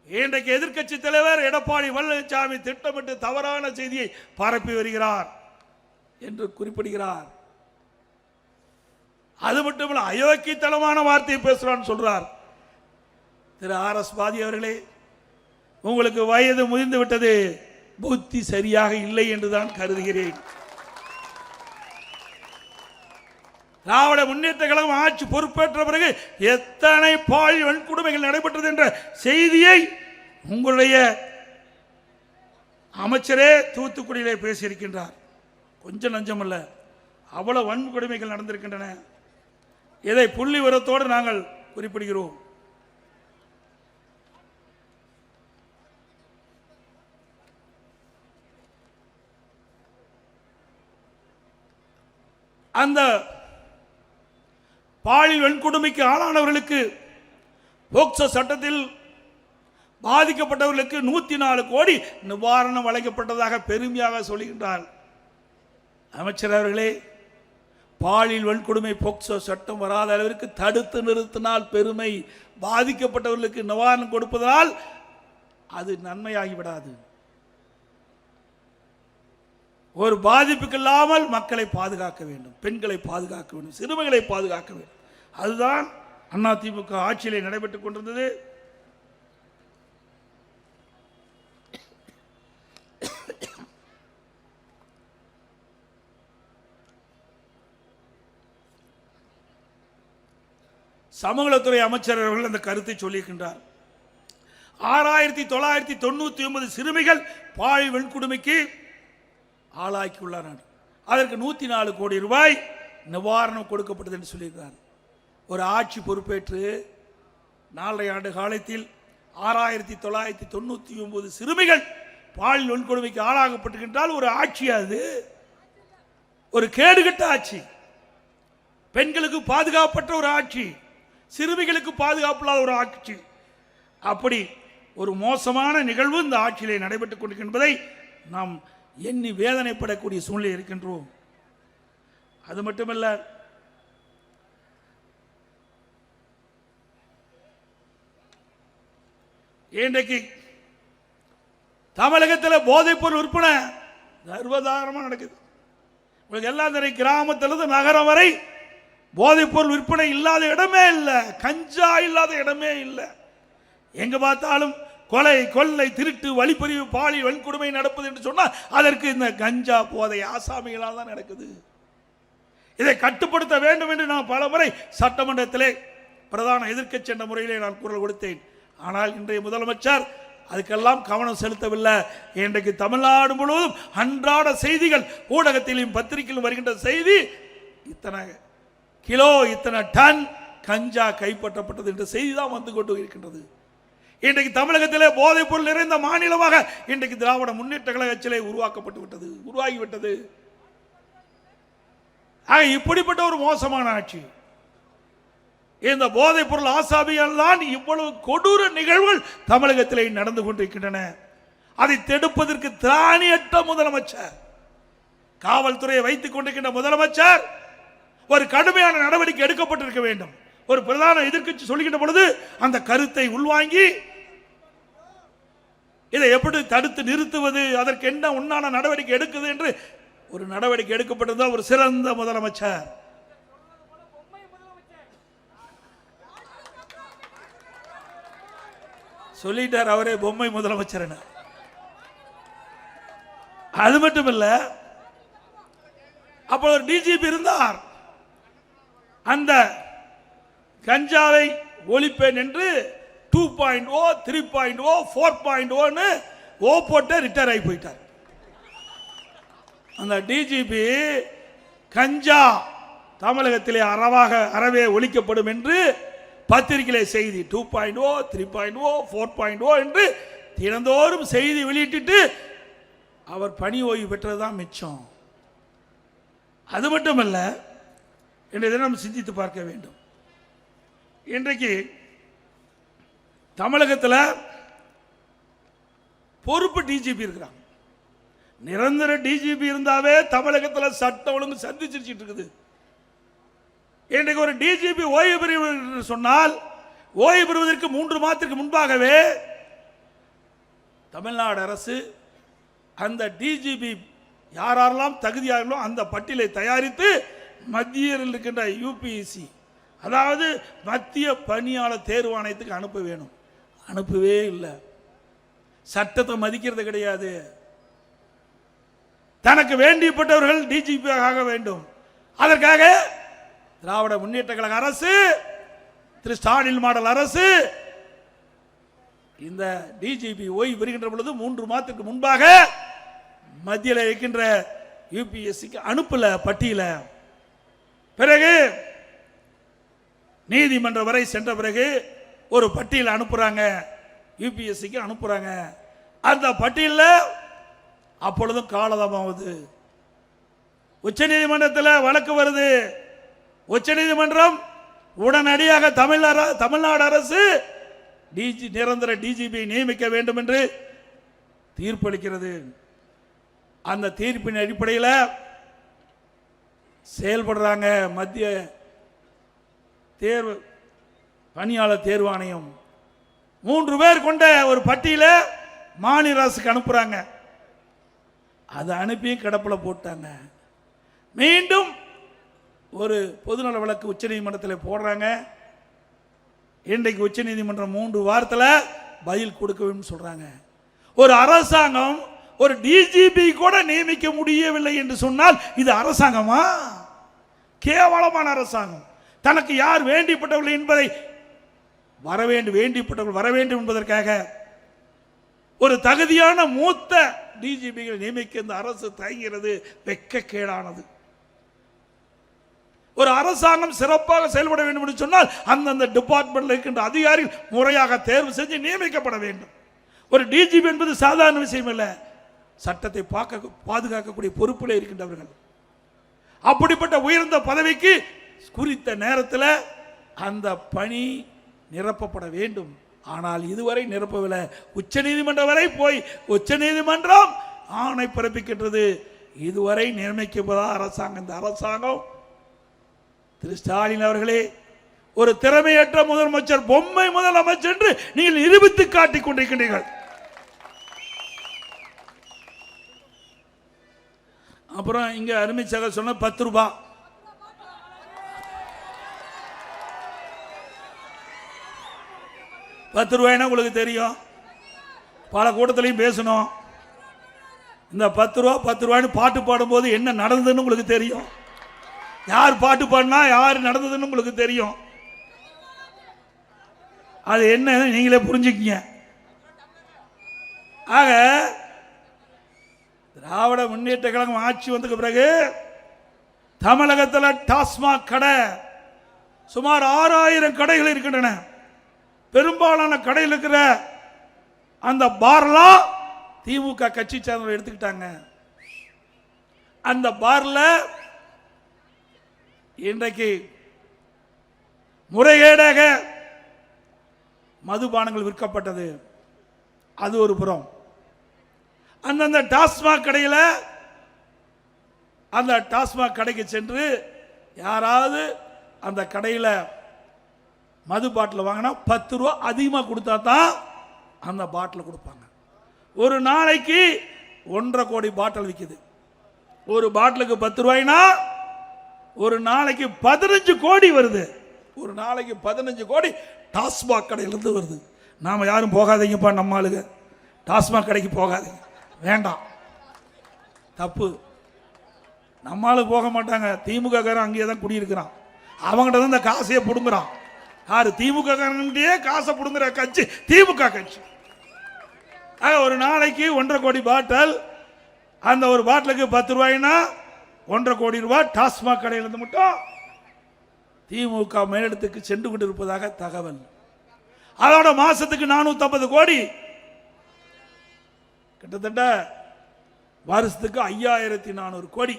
Speaker 1: இன்றைக்கு எதிர்க்கட்சி தலைவர் எடப்பாடி பழனிசாமி திட்டமிட்டு தவறான செய்தியை பரப்பி வருகிறார் என்று குறிப்பிடுகிறார். அது மட்டுமல்ல, அயோக்கியத்தனமான வார்த்தையை பேசுறான்னு சொல்றார். திரு RS பாரதி அவர்களே, உங்களுக்கு வயது முதிர்ந்து விட்டது, புத்தி சரியாக இல்லை என்றுதான் கருதுகிறேன். திராவிட முன்னேற்ற கழகம் ஆட்சி பொறுப்பேற்ற பிறகு எத்தனை பாலியல் வன்கொடுமைகள் நடைபெற்றது என்ற செய்தியை உங்களுடைய அமைச்சரே தூத்துக்குடியிலே பேசியிருக்கின்றார். கொஞ்சம் நஞ்சமல்ல, அவ்வளவு வன்கொடுமைகள் நடந்திருக்கின்றன. இதை புள்ளி விவரத்தோடு நாங்கள் குறிப்பிடுகிறோம். அந்த பாலியல் வன்கொடுமைக்கு ஆளானவர்களுக்கு போக்சோ சட்டத்தில் பாதிக்கப்பட்டவர்களுக்கு 104 கோடி நிவாரணம் வழங்கப்பட்டதாக பெருமையாக சொல்கின்றார் அமைச்சர் அவர்களே. பாலியல் வன்கொடுமை போக்சோ சட்டம் வராத அளவிற்கு தடுத்து நிறுத்தினால் பெருமை, பாதிக்கப்பட்டவர்களுக்கு நிவாரணம் கொடுப்பதால் அது நன்மையாகிவிடாது. ஒரு பாதிப்புக்கு இல்லாமல் மக்களை பாதுகாக்க வேண்டும், பெண்களை பாதுகாக்க வேண்டும், சிறுமிகளை பாதுகாக்க வேண்டும். அதுதான் அதிமுக ஆட்சியிலே நடைபெற்றுக் கொண்டிருந்தது. சமூகத்துறை அமைச்சர் அவர்கள் அந்த கருத்தை சொல்லியிருக்கின்றார். 6999 சிறுமிகள் பாலியல் வன்கொடுமைக்கு ஆளாக்கியுள்ளார். அதற்கு 104 கோடி ரூபாய் நிவாரணம் கொடுக்கப்பட்டது என்று சொல்லியிருக்கிறார். ஒரு ஆட்சி பொறுப்பேற்று 4.5 ஆண்டு காலத்தில் 6999 சிறுமிகள் பாலியல் வன்கொடுமைக்கு ஆளாகப்பட்டிருக்கின்றால் ஒரு ஆட்சி, அது ஒரு கேடுகட்ட ஆட்சி. பெண்களுக்கு பாதுகாப்பற்ற ஒரு ஆட்சி, சிறுமிகளுக்கு பாதுகாப்பில்லாத ஒரு ஆட்சி. அப்படி ஒரு மோசமான நிகழ்வு இந்த ஆட்சியிலே நடைபெற்றுக் கொண்டிருக்கின்றதை நாம் எண்ணி வேதனைப்படக்கூடிய சூழ்நிலை இருக்கின்றோம். அது மட்டுமல்ல, இன்றைக்கு தமிழகத்தில் போதைப்பொருள் விற்பனை சர்வதாரணமாக நடக்குது. உங்களுக்கு எல்லாம் தெரியும், கிராமத்திலிருந்து நகரம் வரை போதைப்பொருள் விற்பனை இல்லாத இடமே இல்லை, கஞ்சா இல்லாத இடமே இல்லை. எங்க பார்த்தாலும் கொலை, கொள்ளை, திருட்டு, வழிப்பறிவு, பாலியல் வன்கொடுமை நடப்பது என்று சொன்னால் அதற்கு இந்த கஞ்சா போதை ஆசாமிகளால் தான் நடக்குது. இதை கட்டுப்படுத்த வேண்டும் என்று நான் பல முறை சட்டமன்றத்திலே பிரதான எதிர்க்கட்சி என்ற முறையிலே நான் குரல் கொடுத்தேன். ஆனால் இன்றைய முதலமைச்சர் அதுக்கெல்லாம் கவனம் செலுத்தவில்லை. இன்றைக்கு தமிழ்நாடு முழுவதும் அன்றாட செய்திகள், ஊடகத்திலும் பத்திரிகையிலும் வருகின்ற செய்தி, இத்தனை கிலோ, இத்தனை டன் கஞ்சா கைப்பற்றப்பட்டது என்ற செய்தி தான் வந்து கொண்டு இருக்கின்றது. இன்றைக்கு தமிழகத்திலே போதைப் பொருள் நிறைந்த மாநிலமாக இன்றைக்கு திராவிட முன்னேற்ற கழகத்திலே உருவாகிவிட்டது. இப்படிப்பட்ட ஒரு மோசமான ஆட்சி, இந்த போதைப் பொருள் ஆசாமியால் தான் இவ்வளவு கொடூர நிகழ்வுகள் தமிழகத்திலே நடந்து கொண்டிருக்கின்றன. அதை தடுப்பதற்கு திராணியற்ற முதலமைச்சர், காவல்துறையை வைத்துக் கொண்டிருக்கின்ற முதலமைச்சர் ஒரு கடுமையான நடவடிக்கை எடுக்கப்பட்டிருக்க வேண்டும். ஒரு பிரதான எதிர்க்கட்சி சொல்லுகின்ற பொழுது அந்த கருத்தை உள்வாங்கி இதை எப்படி தடுத்து நிறுத்துவது, அதற்கு என்ன உண்டான நடவடிக்கை எடுக்குது என்று ஒரு நடவடிக்கை எடுக்கப்பட்டிருந்தால் ஒரு சிறந்த முதலமைச்சர். சொல்லிட்டார் அவரே, பொம்மை முதலமைச்சர். அது மட்டுமல்ல, அப்போ ஒரு டிஜிபி இருந்தார், அந்த கஞ்சாவை ஒழிப்பேன் என்று 2.0, 3.0, 4.0 ஓ போட்டு ரிட்டையர் ஆகி போயிட்டார். அந்த டிஜிபி கஞ்சா தமிழகத்திலே அறவே ஒழிக்கப்படும் என்று பத்திரிகையிலே செய்தி 2.0, 3.0, 4.0 என்று தினந்தோறும் செய்தி வெளியிட்டு அவர் பணி ஓய்வு பெற்றதுதான் மிச்சம். அது மட்டுமல்ல, இன்றைய தினம் சிந்தித்து பார்க்க வேண்டும். இன்றைக்கு தமிழகத்தில் பொறுப்பு டிஜிபி இருக்கிறாங்க. நிரந்தர டிஜிபி இருந்தாவே தமிழகத்தில் சட்டம் ஒழுங்கு சந்திச்சிட்டு இருக்குது. இன்றைக்கு ஒரு டிஜிபி ஓய்வு பெறுவது சொன்னால், ஓய்வு பெறுவதற்கு 3 மாதத்திற்கு முன்பாகவே தமிழ்நாடு அரசு அந்த டிஜிபி யாரெல்லாம் தகுதியார்களோ அந்த பட்டியலை தயாரித்து மத்தியில் இருக்கின்ற யூபிஎஸ்சி, அதாவது மத்திய பணியாளர் தேர்வாணையத்துக்கு அனுப்ப வேணும். அனுப்பவே இல்லை. சட்டத்தை மதிக்கிறது கிடையாது. தனக்கு வேண்டியப்பட்டவர்கள் டிஜிபி ஆக வேண்டும். அதற்காக திராவிட முன்னேற்ற கழக அரசு, திரு ஸ்டாலின் மாடல் அரசு இந்த டிஜிபி ஓய்வு பெறுகின்ற பொழுது 3 மாதத்துக்கு முன்பாக மத்தியில் இருக்கின்ற யூபிஎஸ்சிக்கு அனுப்பல பட்டியல. பிறகு நீதிமன்றம் வரை சென்ற பிறகு ஒரு பட்டியல் அனுப்புறாங்க, யூபிஎஸ்சிக்கு அனுப்புறாங்க. அந்த பட்டியலில் அப்பொழுதும் காலதாமமாகுது. உச்ச நீதிமன்றத்தில் வழக்கு வருது. உச்ச நீதிமன்றம் உடனடியாக தமிழ்நாடு அரசு நிரந்தர டிஜிபி நியமிக்க வேண்டும் என்று தீர்ப்பளிக்கிறது. அந்த தீர்ப்பின் அடிப்படையில் செயல்படுறாங்க மத்திய தேர்வு பணியாளர் தேர்வு ஆணையம். 3 பேர் கொண்ட ஒரு பட்டியலை மாநில அரசுக்கு அனுப்புறாங்க. அதை அனுப்பி கிடப்பில் போட்டாங்க. மீண்டும் ஒரு பொதுநல வழக்கு உச்ச நீதிமன்றத்தில் போடுறாங்க. இன்றைக்கு உச்ச நீதிமன்றம் 3 வாரத்தில் பதில் கொடுக்க வேண்டும் சொல்றாங்க. ஒரு அரசாங்கம் ஒரு டிஜிபி கூட நியமிக்க முடியவில்லை என்று சொன்னால் இது அரசாங்கமா? கேவலமான அரசாங்கம். தனக்கு யார் வேண்டிப்பட்டவர்கள் என்பதை வேண்டிப்பட்டவர்கள் வர வேண்டும் என்பதற்காக ஒரு தகுதியான மூத்த டிஜிபிகளை நியமிக்க இந்த அரசு தயங்குகிறது. வெட்கக்கேடானது. ஒரு அரசாங்கம் சிறப்பாக செயல்பட வேண்டும் என்று சொன்னால் அந்தந்த டிபார்ட்மெண்ட்ல இருக்கின்ற அதிகாரிகள் முறையாக தேர்வு செஞ்சு நியமிக்கப்பட வேண்டும். ஒரு டிஜிபி என்பது சாதாரண விஷயம் இல்லை. சட்டத்தை பாதுகாக்கக்கூடிய பொறுப்பில் இருக்கின்றவர்கள். அப்படிப்பட்ட உயர்ந்த பதவிக்கு குறித்த நேரத்தில் அந்த பணி நிரப்பப்பட வேண்டும். ஆனால் இதுவரை நிரப்பவில்லை. உச்ச நீதிமன்றம் வரை போய் உச்ச நீதிமன்றம் ஆணை பிறப்பிக்கின்றது. இதுவரை நியமிக்கப்பதா அரசாங்கம். இந்த அரசாங்கம் திரு ஸ்டாலின் அவர்களே, ஒரு திறமையற்ற முதலமைச்சர், பொம்மை முதலமைச்சர் என்று நீங்கள் நிரூபித்து காட்டிக் கொண்டிருக்கின்றீர்கள். அப்புறம் இங்க அருமை சகோதரர் சொன்ன 10 ரூபாய். ரூபாய்னா உங்களுக்கு தெரியும். பல கூட்டத்திலையும் பேசணும். இந்த 10 ரூபாய்னு பாட்டு பாடும்போது என்ன நடந்ததுன்னு உங்களுக்கு தெரியும். யார் பாட்டு பாடினா யார் நடந்ததுன்னு உங்களுக்கு தெரியும். அது என்ன நீங்களே புரிஞ்சுக்கீங்க. ஆக திராவிட முன்னேற்ற கழகம் ஆட்சி வந்ததுக்கு பிறகு தமிழகத்தில் டாஸ்மாக் கடை சுமார் 6000 கடைகள் இருக்கின்றன. பெரும்பாலான கடையில் இருக்கிற அந்த பார்லாம் திமுக கட்சி சார்ந்தவர்கள் எடுத்துக்கிட்டாங்க. அந்த பார்ல இன்றைக்கு முறைகேடாக மதுபானங்கள் விற்கப்பட்டது. அது ஒரு புறம். அந்தந்த டாஸ்மாக் கடையில் அந்த டாஸ்மாக் கடைக்கு சென்று யாராவது அந்த கடையில் மது பாட்டில் வாங்கினா 10 ரூபா அதிகமாக கொடுத்தா தான் அந்த பாட்டில் கொடுப்பாங்க. ஒரு நாளைக்கு 1.5 கோடி பாட்டில் விற்குது. ஒரு பாட்டிலுக்கு 10 ரூபாய்னா ஒரு நாளைக்கு 15 கோடி வருது. ஒரு நாளைக்கு 15 கோடி டாஸ்மாக் கடையிலிருந்து வருது. நாம யாரும் போகாதீங்கப்பா, நம்ம ஆளுங்க டாஸ்மாக் கடைக்கு போகாதீங்க, வேண்டாம், தப்பு. நம்மளால போக மாட்டாங்க. திமுக காரன் அங்கேயே தான் குடியிருக்கிறான். அவங்ககிட்ட தான் இந்த காசையே புடுங்குறான். யாரு? திமுக காரன்கிட்டயே காசை புடுங்குற கட்சி திமுக கட்சி. ஆக ஒரு நாளைக்கு 1.5 கோடி பாட்டில். அந்த ஒரு பாட்டிலுக்கு 10 ரூபாய்னா 1.5 கோடி ரூபாய் டாஸ்மாக் கடையிலிருந்து மட்டும் திமுக மேலிடத்துக்கு சென்று கொண்டிருப்பதாக தகவல். அதோட மாசத்துக்கு 450 கோடி, கிட்டத்தட்ட வருஷத்துக்கு 5400 கோடி.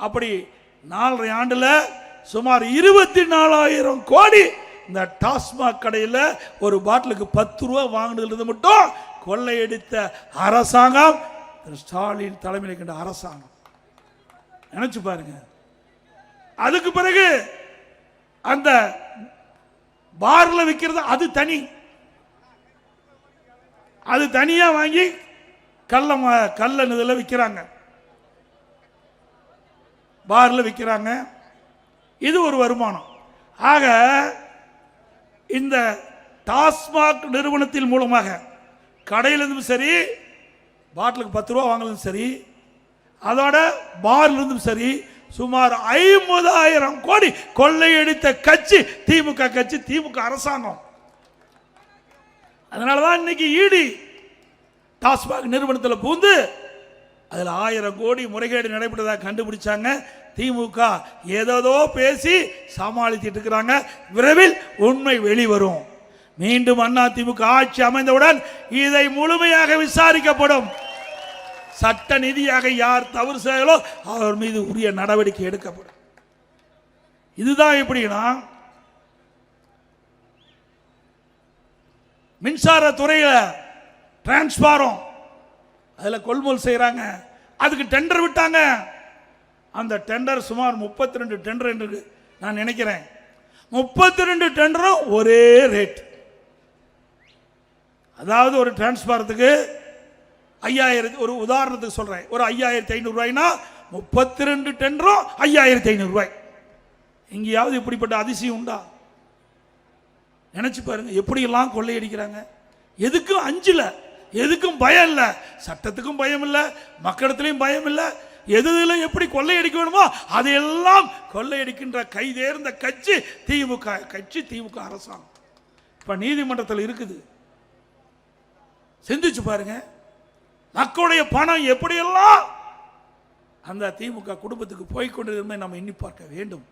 Speaker 1: அப்படி 4.5 ஆண்டுல சுமார் 24,000 கோடி இந்த டாஸ்மாக் கடையில் ஒரு பாட்டிலுக்கு 10 ரூபா வாங்கினது மட்டும் கொள்ளையடித்த அரசாங்கம் ஸ்டாலின் தலைமையில் இருக்கின்ற அரசாங்கம். நினைச்சு பாருங்க. அதுக்கு பிறகு அந்த பார்ல விற்கிறது அது தனி. அது தனியா வாங்கி கள்ள இதில் விற்கிறாங்க, பார்ல விற்கிறாங்க. இது ஒரு வருமானம். ஆக இந்த டாஸ்மாக் நிறுவனத்தின் மூலமாக கடையிலிருந்தும் சரி, பாட்டிலுக்கு 10 ரூபா வாங்கலும் சரி, அதோட பார்ல இருந்தும் சரி, சுமார் 50,000 கோடி கொள்ளையடித்த கட்சி திமுக கட்சி, திமுக அரசாங்கம். அதனாலதான் இன்னைக்கு ஈடி டாஸ்மாக் நிறுவனத்தில் பூந்து அதில் 1000 கோடி முறைகேடு நடைபெற்றதாக கண்டுபிடிச்சாங்க. திமுக ஏதோ பேசி சமாளித்துட்டு இருக்கிறாங்க. விரைவில் உண்மை வெளிவரும். மீண்டும் அண்ணா திமுக ஆட்சி அமைந்தவுடன் இதை முழுமையாக விசாரிக்கப்படும். சட்ட நிதியாக யார் தவறு செய்யலோ அவர் மீது உரிய நடவடிக்கை எடுக்கப்படும். இதுதான் எப்படின்னா, மின்சாரத்துறையில் டிரான்ஸ்பாரம் அதில் கொள்முதல் செய்கிறாங்க, அதுக்கு டெண்டர் விட்டாங்க. அந்த டெண்டர் சுமார் 32 டெண்டர் என்று நான் நினைக்கிறேன். 32 டெண்டரும் ஒரே ரேட். அதாவது ஒரு டிரான்ஸ்பாரத்துக்கு 5000, ஒரு உதாரணத்துக்கு சொல்றேன், ஒரு 5500 ரூபாய்னா 32 டெண்டரும் 5500 ரூபாய். எங்கேயாவது இப்படிப்பட்ட அதிசயம் உண்டா? நினைச்சு பாருங்க எப்படியெல்லாம் கொள்ளையடிக்கிறாங்க. எதுக்கும் அஞ்சல, எதுக்கும் பயம் இல்லை, சட்டத்துக்கும் பயம் இல்லை, மக்களிடத்திலையும் பயம் இல்லை. எதுல எப்படி கொள்ளையடிக்க வேணுமோ அதையெல்லாம் கொள்ளையடிக்கின்ற கைதேர்ந்த கட்சி திமுக கட்சி, திமுக அரசாங்கம். இப்ப நீதிமன்றத்தில் இருக்குது. சிந்திச்சு பாருங்க, மக்களுடைய பணம் எப்படியெல்லாம் அந்த திமுக குடும்பத்துக்கு போய்கொண்டிருந்ததை நம்ம எண்ணி பார்க்க வேண்டும்.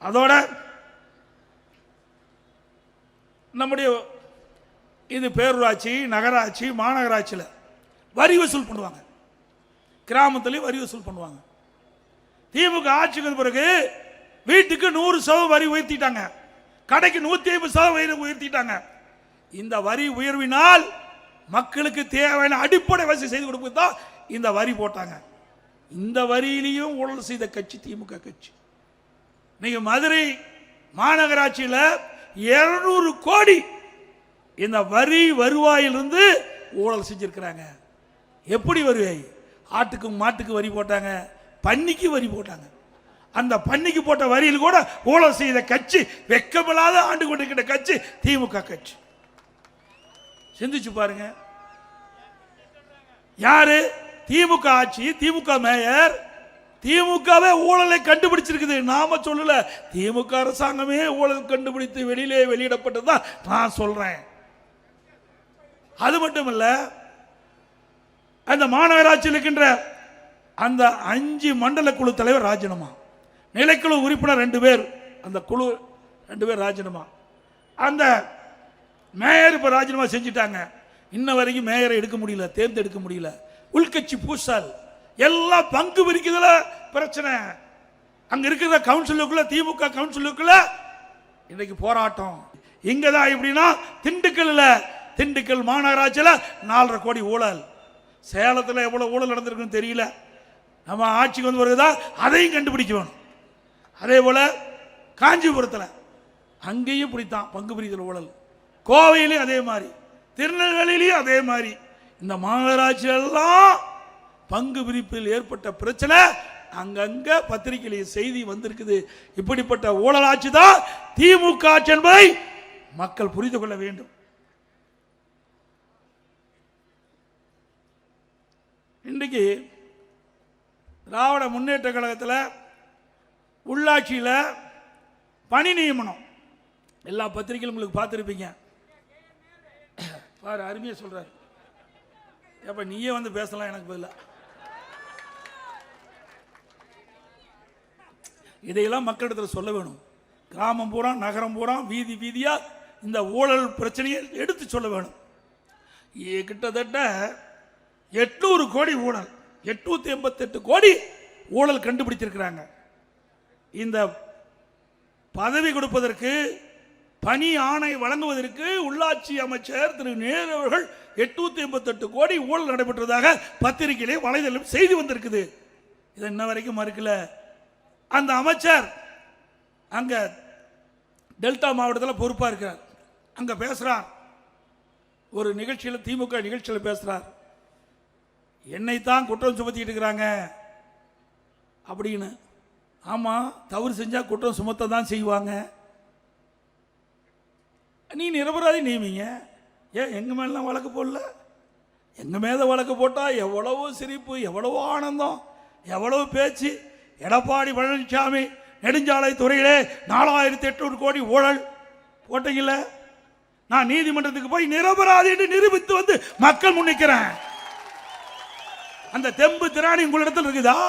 Speaker 1: அதோட நம்முடைய இது பேரூராட்சி, நகராட்சி, மாநகராட்சியில் வரி வசூல் பண்ணுவாங்க, கிராமத்திலையும் வரி வசூல் பண்ணுவாங்க. திமுக ஆட்சிக்கு பிறகு வீட்டுக்கு 100% வரி உயர்த்திட்டாங்க, கடைக்கு 150% வரி உயர்த்திட்டாங்க. இந்த வரி உயர்வினால் மக்களுக்கு தேவையான அடிப்படை வசதி செய்து கொடுப்பது தான் இந்த வரி போட்டாங்க. இந்த வரியிலையும் ஊழல் செய்த கட்சி திமுக கட்சி. நீங்க மதுரை மாநகராட்சியில் 200 கோடி இந்த வரி வருவாயிலிருந்து ஊழல் செஞ்சிருக்கிறாங்க. எப்படி வருவாய்? ஆட்டுக்கும் மாட்டுக்கு வரி போட்டாங்க, பன்னிக்கு வரி போட்டாங்க. அந்த பன்னிக்கு போட்ட வரியில் கூட ஊழல் செய்த கட்சி, வெட்கமில்லாத ஆண்டு கொண்டிருக்கிற கட்சி திமுக கட்சி. சிந்திச்சு பாருங்க. யாரு? திமுக ஆட்சி, திமுக மேயர், திமுகவே ஊழலை கண்டுபிடிச்சிருக்குது. நாம சொல்லல, திமுக அரசாங்கமே ஊழல் கண்டுபிடித்து வெளியிலே வெளியிடப்பட்டதுதான் நான் சொல்றேன். அது மட்டும் இல்ல, அந்த மாநகராட்சியில் இருக்கின்ற அந்த 5 மண்டல குழு தலைவர் ராஜினாமா, நிலைக்குழு உறுப்பினர் 2 பேர், அந்த குழு 2 பேர் ராஜினாமா. அந்த மேயர் இப்ப ராஜினாமா செஞ்சிட்டாங்க. இன்ன வரைக்கும் மேயரை எடுக்க முடியல, தேர்ந்தெடுக்க முடியல. உள்கட்சி பூசல், எல்லாம் பங்கு பிரிக்கிறதுல பிரச்சனை. அங்க இருக்கிற கவுன்சிலுக்குள்ள, திமுக கவுன்சிலுக்குள்ள இன்னைக்கு போராட்டம். இங்கதான் எப்படின்னா, திண்டுக்கல் மாநகராட்சியில் 4.5 கோடி ஊழல். சேலத்தில் எவ்வளவு ஊழல் நடந்திருக்குன்னு தெரியல. நம்ம ஆட்சிக்கு வந்து வருகிறதா அதையும் கண்டுபிடிக்க வேணும். அதே போல காஞ்சிபுரத்தில் அங்கேயும் இப்படித்தான் பங்கு பிரித்தல் ஊழல். கோவையிலையும் அதே மாதிரி, திருநெல்வேலியிலையும் அதே மாதிரி. இந்த மாநகராட்சியெல்லாம் பங்கு பிரிப்பில் ஏற்பட்ட பிரச்சனை அங்கங்க பத்திரிகையில செய்தி வந்திருக்குது. இப்படிப்பட்ட ஊழல் ஆட்சி தான் திமுக ஆட்சி என்பதை மக்கள் புரிந்து கொள்ள வேண்டும். இன்றைக்கு திராவிட முன்னேற்ற கழகத்தில் உள்ளாட்சியில் பணி நியமனம் எல்லா பத்திரிகைகளும் உங்களுக்கு பார்த்துருப்பீங்க. பாரு, அருமையா சொல்றாரு. அப்ப நீயே வந்து பேசலாம் எனக்கு பதிலா. இதையெல்லாம் மக்களிடத்தில் சொல்ல வேணும். கிராமம் பூரா, நகரம் பூரா, வீதி வீதியா இந்த ஊழல் பிரச்சனையை எடுத்து சொல்ல வேணும். கிட்டத்தட்ட 800 கோடி ஊழல், 888 கோடி ஊழல் கண்டுபிடித்திருக்கிறாங்க. இந்த பதவி கொடுப்பதற்கு, பணி ஆணை வழங்குவதற்கு உள்ளாட்சி அமைச்சர் திரு நேரு அவர்கள் 888 கோடி ஊழல் நடைபெற்றதாக பத்திரிகையிலே வலைதளம் செய்தி வந்திருக்குது. இதை இன்ன வரைக்கும் மறுக்கல. அந்த அமைச்சர் அங்க டெல்டா மாவட்டத்தில் பொறுப்பா இருக்கிறார். அங்க பேசுறார், ஒரு நிகழ்ச்சியில், திமுக நிகழ்ச்சியில் பேசுறார். என்னைத்தான் குற்றம் சுமத்திட்டு இருக்கிறாங்க அப்படின்னு. ஆமா, தவறு செஞ்சா குற்றம் சுமத்த தான் செய்வாங்க. நீ நிரபராதி நியமிங்க. ஏன் எங்க மேலாம் வழக்கு போடல? எங்க மேல வழக்கு போட்டா எவ்வளவோ சிரிப்பு, எவ்வளவோ ஆனந்தம். எவ்வளவு பேச்சு. எடப்பாடி பழனிசாமி நெடுஞ்சாலை துறையிலே 4800 கோடி ஊழல் போட்டீங்கல்ல, நான் நீதிமன்றத்துக்கு போய் நிரபராதி என்று நிரூபித்து வந்து மக்கள் முன்னிக்கிறேன். அந்த தெம்பு திராணி உங்களிடத்தில் இருக்குதா?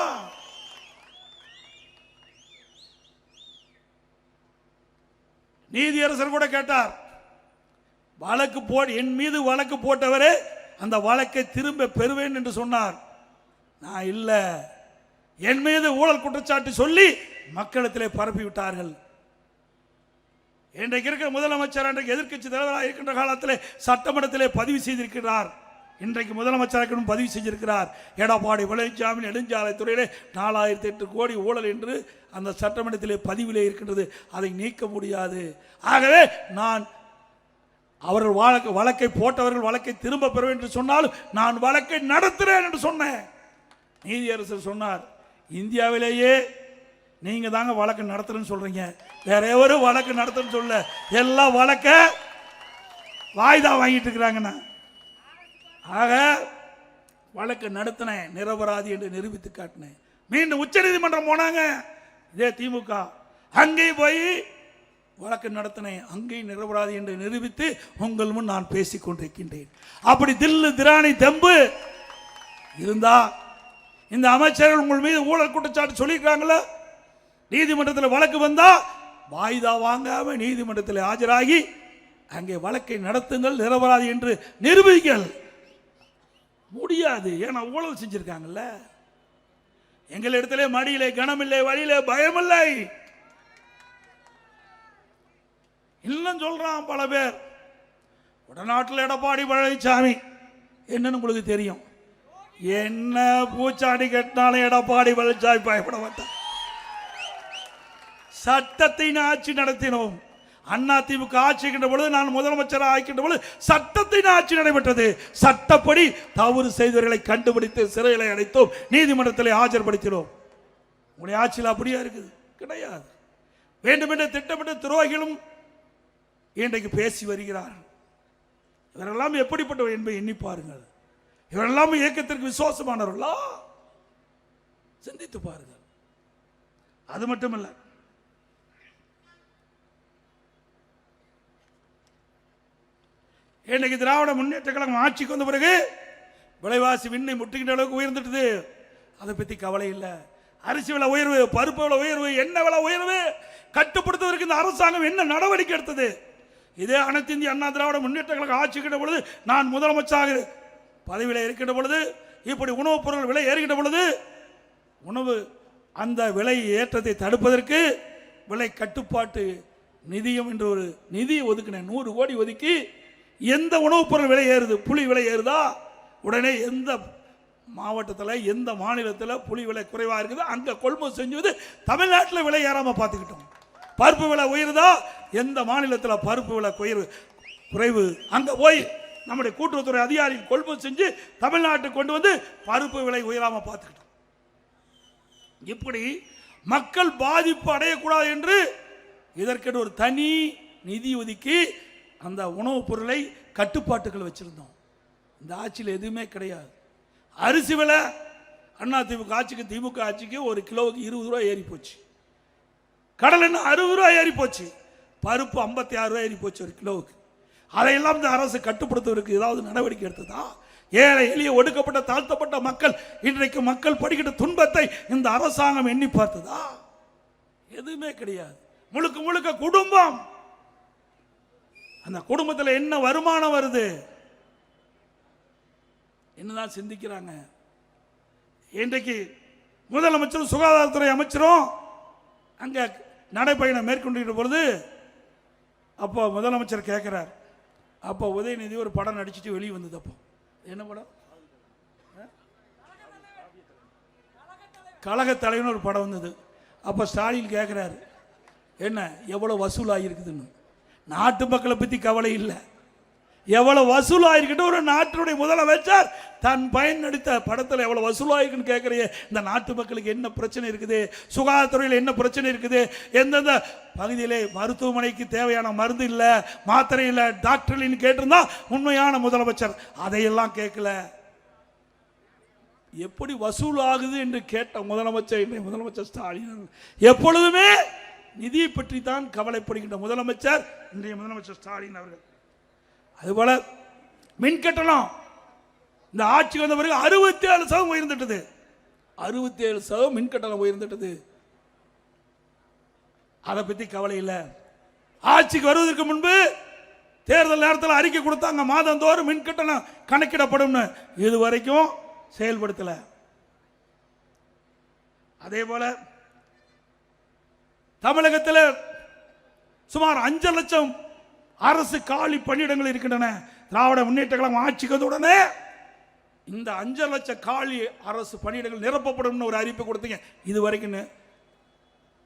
Speaker 1: நீதியரசர் கூட கேட்டார், வழக்கு போடு, என் மீது வழக்கு போட்டவரே அந்த வழக்கை திரும்ப பெறுவேன் என்று சொன்னார். நான் இல்ல, என் மீது ஊழல் குற்றச்சாட்டு சொல்லி மக்களிடத்திலே பரப்பி விட்டார்கள். இன்றைக்கு இருக்கிற முதலமைச்சர் அன்றைக்கு எதிர்க்கட்சி தலைவராக இருக்கின்ற காலத்திலே சட்டமன்றத்திலே பதிவு செய்திருக்கிறார். இன்றைக்கு முதலமைச்சராக பதிவு செய்திருக்கிறார். எடப்பாடி பழனிசாமி நெடுஞ்சாலை துறையிலே 4008 கோடி ஊழல் என்று அந்த சட்டமன்றத்திலே பதிவிலே இருக்கின்றது. அதை நீக்க முடியாது. ஆகவே நான் அவர்கள் வழக்கை போட்டவர்கள் வழக்கை திரும்ப பெறுவேன் என்று சொன்னாலும் நான் வழக்கை நடத்துகிறேன் என்று சொன்னேன். நீதியரசர் சொன்னார், இந்தியாவிலேயே நீங்க தாங்க வழக்கு நடத்துறேன்னு சொல்றீங்க, வேற எவரும் வழக்கு நடத்துன்னு சொல்ல, எல்லா வழக்க வாய்தா வாங்கிட்டு இருக்கிறாங்கண்ணா. ஆக வழக்கு நடத்தினேன், நிரபராதி என்று நிரூபித்து காட்டினேன். மீண்டும் உச்ச நீதிமன்றம் போனாங்க இதே திமுக, அங்கேயும் போய் வழக்கு நடத்தினேன், அங்கேயும் நிரபராதி என்று நிரூபித்து உங்கள் முன் நான் பேசிக் கொண்டிருக்கின்றேன். அப்படி தில்லு திராணி தெம்பு இருந்தா இந்த அமைச்சர்கள் உங்கள் மீது ஊழல் குற்றச்சாட்டு சொல்லியிருக்காங்களா, நீதிமன்றத்தில் வழக்கு வந்தா வாய்தா வாங்காம நீதிமன்றத்தில் ஆஜராகி அங்கே வழக்கை நடத்துங்கள், நிரபராதி என்று நிரூபிங்கள். முடியாது, ஏன்னா ஊழல் செஞ்சிருக்காங்கல்ல. எங்களிடத்திலே மடியிலே கனமில்லை, வழியிலே பயமில்லை. இன்னும் சொல்றான் பல பேர், வடநாட்டில் எடப்பாடி பழனிசாமி என்னன்னு உங்களுக்கு தெரியும். என்ன பூச்சாண்டி கட்டினாலும் எடப்பாடி பழனிசாமி பயப்பட மாட்டார். சட்டத்தின் ஆட்சி நடத்தினோம். அண்ணா திமுக ஆட்சிக்கின்ற பொழுது, நான் முதலமைச்சராக ஆக்கின்ற பொழுது சட்டத்தின் ஆட்சி நடைபெற்றது. சட்டப்படி தவறு செய்தவர்களை கண்டுபிடித்து சிறைகளை அடைத்தோம், நீதிமன்றத்தில் ஆஜர்படுத்தினோம். உங்களுடைய ஆட்சியில் அப்படியே இருக்குது கிடையாது. வேண்டுமென்ற திட்டமிட்ட துரோகிகளும் இன்றைக்கு பேசி வருகிறார்கள். இவரெல்லாம் எப்படிப்பட்டவர் என்பதை எண்ணி பாருங்கள். இவரெல்லாம் இயக்கத்திற்கு விசுவாசமானவர்களா? சிந்தித்து பாருங்கள். அது மட்டுமல்ல, இன்னைக்கு திராவிட முன்னேற்ற கழகம் ஆட்சிக்கு வந்த பிறகு விலைவாசி விண்ணை முட்டுகின்ற அளவுக்கு உயர்ந்துட்டது. அதை பற்றி கவலை இல்லை. அரிசி விலை உயர்வு, பருப்பு விலை உயர்வு, எண்ணெய் விலை உயர்வு கட்டுப்படுத்துவதற்கு இந்த அரசாங்கம் என்ன நடவடிக்கை எடுத்தது? இதே அனைத்து இந்திய அண்ணா திராவிட முன்னேற்ற கழகம் ஆட்சிக்கின்ற பொழுது, நான் முதலமைச்சராக பதவியில் இருக்கின்ற பொழுது, இப்படி உணவுப் பொருள் விலை ஏறுகின்ற பொழுது உணவு அந்த விலை ஏற்றத்தை தடுப்பதற்கு விலை கட்டுப்பாட்டு நிதியம் என்று ஒரு நிதியை ஒதுக்கினேன். 100 கோடி ஒதுக்கி, எந்த உணவுப் பொருள் விலை ஏறுது, புளி விலை ஏறுதா, உடனே எந்த மாவட்டத்தில் எந்த மாநிலத்தில் புளி விலை குறைவாக இருக்குது அங்கே கொள்முதல் செஞ்சது தமிழ்நாட்டில் விலை ஏறாமல் பார்த்துக்கிட்டோம். பருப்பு விலை உயருதா, எந்த மாநிலத்தில் பருப்பு விலை குறைவு அங்கே போய் நம்முடைய கூட்டுறவுத்துறை அதிகாரிகள் கொள்முதல் செஞ்சு தமிழ்நாட்டுக்கு கொண்டு வந்து பருப்பு விலை உயராமல் பார்த்துக்கிட்டோம். இப்படி மக்கள் பாதிப்பு அடையக்கூடாது என்று இதற்கென்று ஒரு தனி நிதி ஒதுக்கி அந்த உணவுப் பொருளை கட்டுப்பாட்டுகள் வச்சிருந்தோம். இந்த ஆட்சியில் எதுவுமே கிடையாது. அரிசி விலை அண்ணா திமுக ஆட்சிக்கு திமுக ஆட்சிக்கு ஒரு கிலோவுக்கு 20 ரூபாய் ஏறி போச்சு. கடல் எண்ணெய் 60 ரூபாய் ஏறி போச்சு. பருப்பு 56 ரூபாய் ஏறி போச்சு ஒரு கிலோவுக்கு. அதையெல்லாம் இந்த அரசு கட்டுப்படுத்துவதற்கு ஏதாவது நடவடிக்கை எடுத்ததா? ஏழை எளிய ஒடுக்கப்பட்ட தாழ்த்தப்பட்ட மக்கள், இன்றைக்கு மக்கள் படுகின்ற துன்பத்தை இந்த அரசாங்கம் எண்ணி பார்த்ததா? எதுவுமே கிடையாது. முழுக்க முழுக்க குடும்பம். அந்த குடும்பத்தில் என்ன வருமானம் வருது என்னதான் சிந்திக்கிறாங்க. இன்றைக்கு முதலமைச்சரும் சுகாதாரத்துறை அமைச்சரும் அங்க நடைபயணம் மேற்கொண்டிருக்கிற பொழுது அப்போ முதலமைச்சர் கேட்கிறார், அப்போ உதயநிதி ஒரு படம் நடிச்சுட்டு வெளியே வந்தது. அப்போ என்ன படம்? கழக தலைவன் ஒரு படம் வந்தது. அப்போ ஸ்டாலின் கேட்கிறாரு, என்ன எவ்வளவு வசூல் ஆகியிருக்குதுன்னு. நாட்டு மக்களை பற்றி கவலை இல்லை, எவ்வளவு வசூலாயிருக்கிட்ட ஒரு நாட்டினுடைய முதலமைச்சர் தன் பயன் நடித்த படத்தில் எவ்வளவு வசூலாயிருக்குன்னு கேட்குறீங்க. இந்த நாட்டு மக்களுக்கு என்ன பிரச்சனை இருக்குது, சுகாதாரத்துறையில் என்ன பிரச்சனை இருக்குது, எந்தெந்த பகுதியிலே மருத்துவமனைக்கு தேவையான மருந்து இல்லை, மாத்திரை இல்லை, டாக்டர் இல்லைன்னு கேட்டிருந்தா உண்மையான முதலமைச்சர். அதையெல்லாம் கேட்கல. எப்படி வசூல் ஆகுது என்று கேட்ட முதலமைச்சர் இன்றைய முதலமைச்சர் ஸ்டாலின் எப்பொழுதுமே நிதியை பற்றி தான் கவலைப்படுகின்ற முதலமைச்சர் இன்றைய முதலமைச்சர் ஸ்டாலின் அவர்கள். அதுபோல மின் கட்டணம் இந்த ஆட்சிக்கு வந்த பிறகு 67% உயர்ந்துட்டது. 67% மின் கட்டணம் உயர்ந்துட்டது. அதை பத்தி கவலை இல்லை. ஆட்சிக்கு வருவதற்கு முன்பு தேர்தல் நேரத்தில் அறிக்கை கொடுத்தாங்க, மாதந்தோறும் மின் கட்டணம் கணக்கிடப்படும். இதுவரைக்கும் செயல்படுத்தல. அதே போல தமிழகத்தில் சுமார் 5 லட்சம் அரசு காலி பணியிடங்கள் இருக்கின்றன. திராவிட முன்னேற்ற கழகம் ஆட்சிக்கு வந்தவுடனே இந்த 5 லட்சம் காலி அரசு பணியிடங்கள் நிரப்பப்படும் ஒரு அறிவிப்பு கொடுத்தீங்க. இதுவரைக்கும்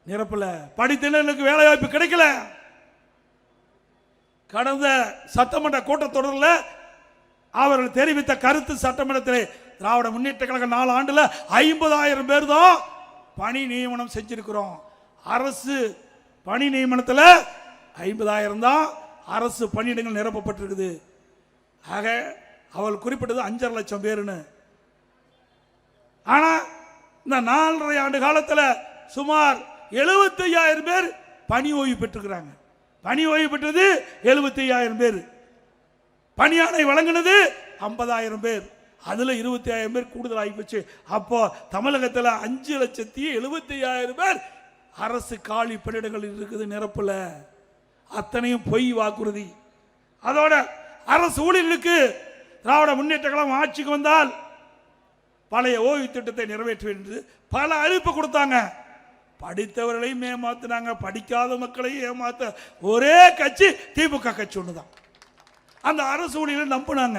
Speaker 1: நிரப்பல. படித்தினருக்கு வேலை வாய்ப்பு கிடைக்கல. கடந்த சட்டமன்ற கூட்டத்தொடரில் அவர்கள் தெரிவித்த கருத்து சட்டமன்றத்தில் திராவிட முன்னேற்ற கழகம் 4 ஆண்டுல 50,000 பேர் தான் பணி நியமனம் செஞ்சிருக்கிறோம். அரசு பணி நியமனத்தில் 50,000 தான் அரசு பணியிடங்கள் நிரப்பப்பட்டிருக்குது. ஆக அவள் குறிப்பிட்டது 5.5 லட்சம் பேருன்னு. ஆனா இந்த 4.5 ஆண்டு காலத்தில் சுமார் 75,000 பேர் பணி ஓய்வு பெற்றிருக்கிறாங்க. பணி ஓய்வு பெற்றது 75,000 பேர். பணியாணை வழங்கினது 50,000 பேர். அதுல 25,000 பேர் கூடுதல் ஆகிப்போச்சு. அப்போ தமிழகத்தில் 5,75,000 பேர் அரசு காலி பணியிடங்கள் இருக்குது, நிரப்பல. அத்தனையும் பொய் வாக்குறுதி. அதோட அரசு ஊழியர்களுக்கு திராவிட முன்னேற்ற கழகம் ஆட்சிக்கு வந்தால் பழைய ஓய்வு திட்டத்தை நிறைவேற்றுவேன் என்று பல அறிவிப்பு கொடுத்தாங்க. படித்தவர்களையும் ஏமாத்தினாங்க, படிக்காத மக்களையும் ஏமாத்த ஒரே கட்சி திமுக கட்சி ஒண்ணுதான். அந்த அரசு ஊழியர்களை நம்பினாங்க.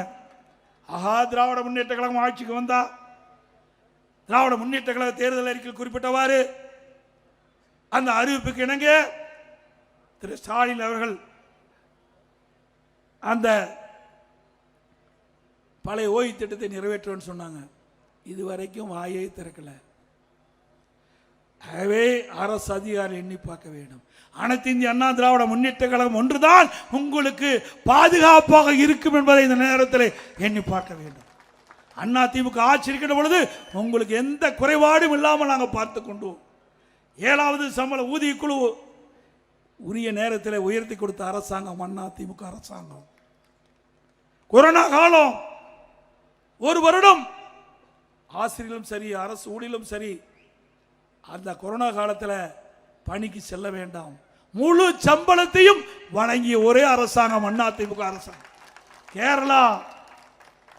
Speaker 1: ஆஹா, திராவிட முன்னேற்ற கழகம் ஆட்சிக்கு வந்தா திராவிட முன்னேற்ற கழக தேர்தல் அறிக்கையில் குறிப்பிட்டவாறு அந்த அறிவிப்புக்கு இணங்க திரு ஸ்டாலின் அவர்கள் அந்த பழைய ஓய்வு திட்டத்தை நிறைவேற்றுவேன்னு சொன்னாங்க. இதுவரைக்கும் வாயை திறக்கல. ஆகவே அரசு அதிகாரி எண்ணி பார்க்க வேண்டும். அனைத்து இந்திய அண்ணா திராவிட முன்னேற்ற கழகம் ஒன்றுதான் உங்களுக்கு பாதுகாப்பாக இருக்கும் என்பதை இந்த நேரத்தில் எண்ணி பார்க்க வேண்டும். அண்ணா திமுக ஆட்சி இருக்கின்ற பொழுது உங்களுக்கு எந்த குறைபாடும் இல்லாமல் நாங்கள் பார்த்து கொண்டோம். 7வது சம்பள ஊதிய குழு உரிய நேரத்தில் உயர்த்தி கொடுத்த அரசாங்கம் அண்ணா திமுக அரசாங்கம். கொரோனா காலம் 1 வருடம் ஆசிரியர்களும் சரி அரசு ஊழியர்களும் சரி அந்த கொரோனா காலத்தில் பணிக்கு செல்ல வேண்டாம், முழு சம்பளத்தையும் வழங்கிய ஒரே அரசாங்கம் அண்ணா திமுக அரசாங்கம். கேரளா,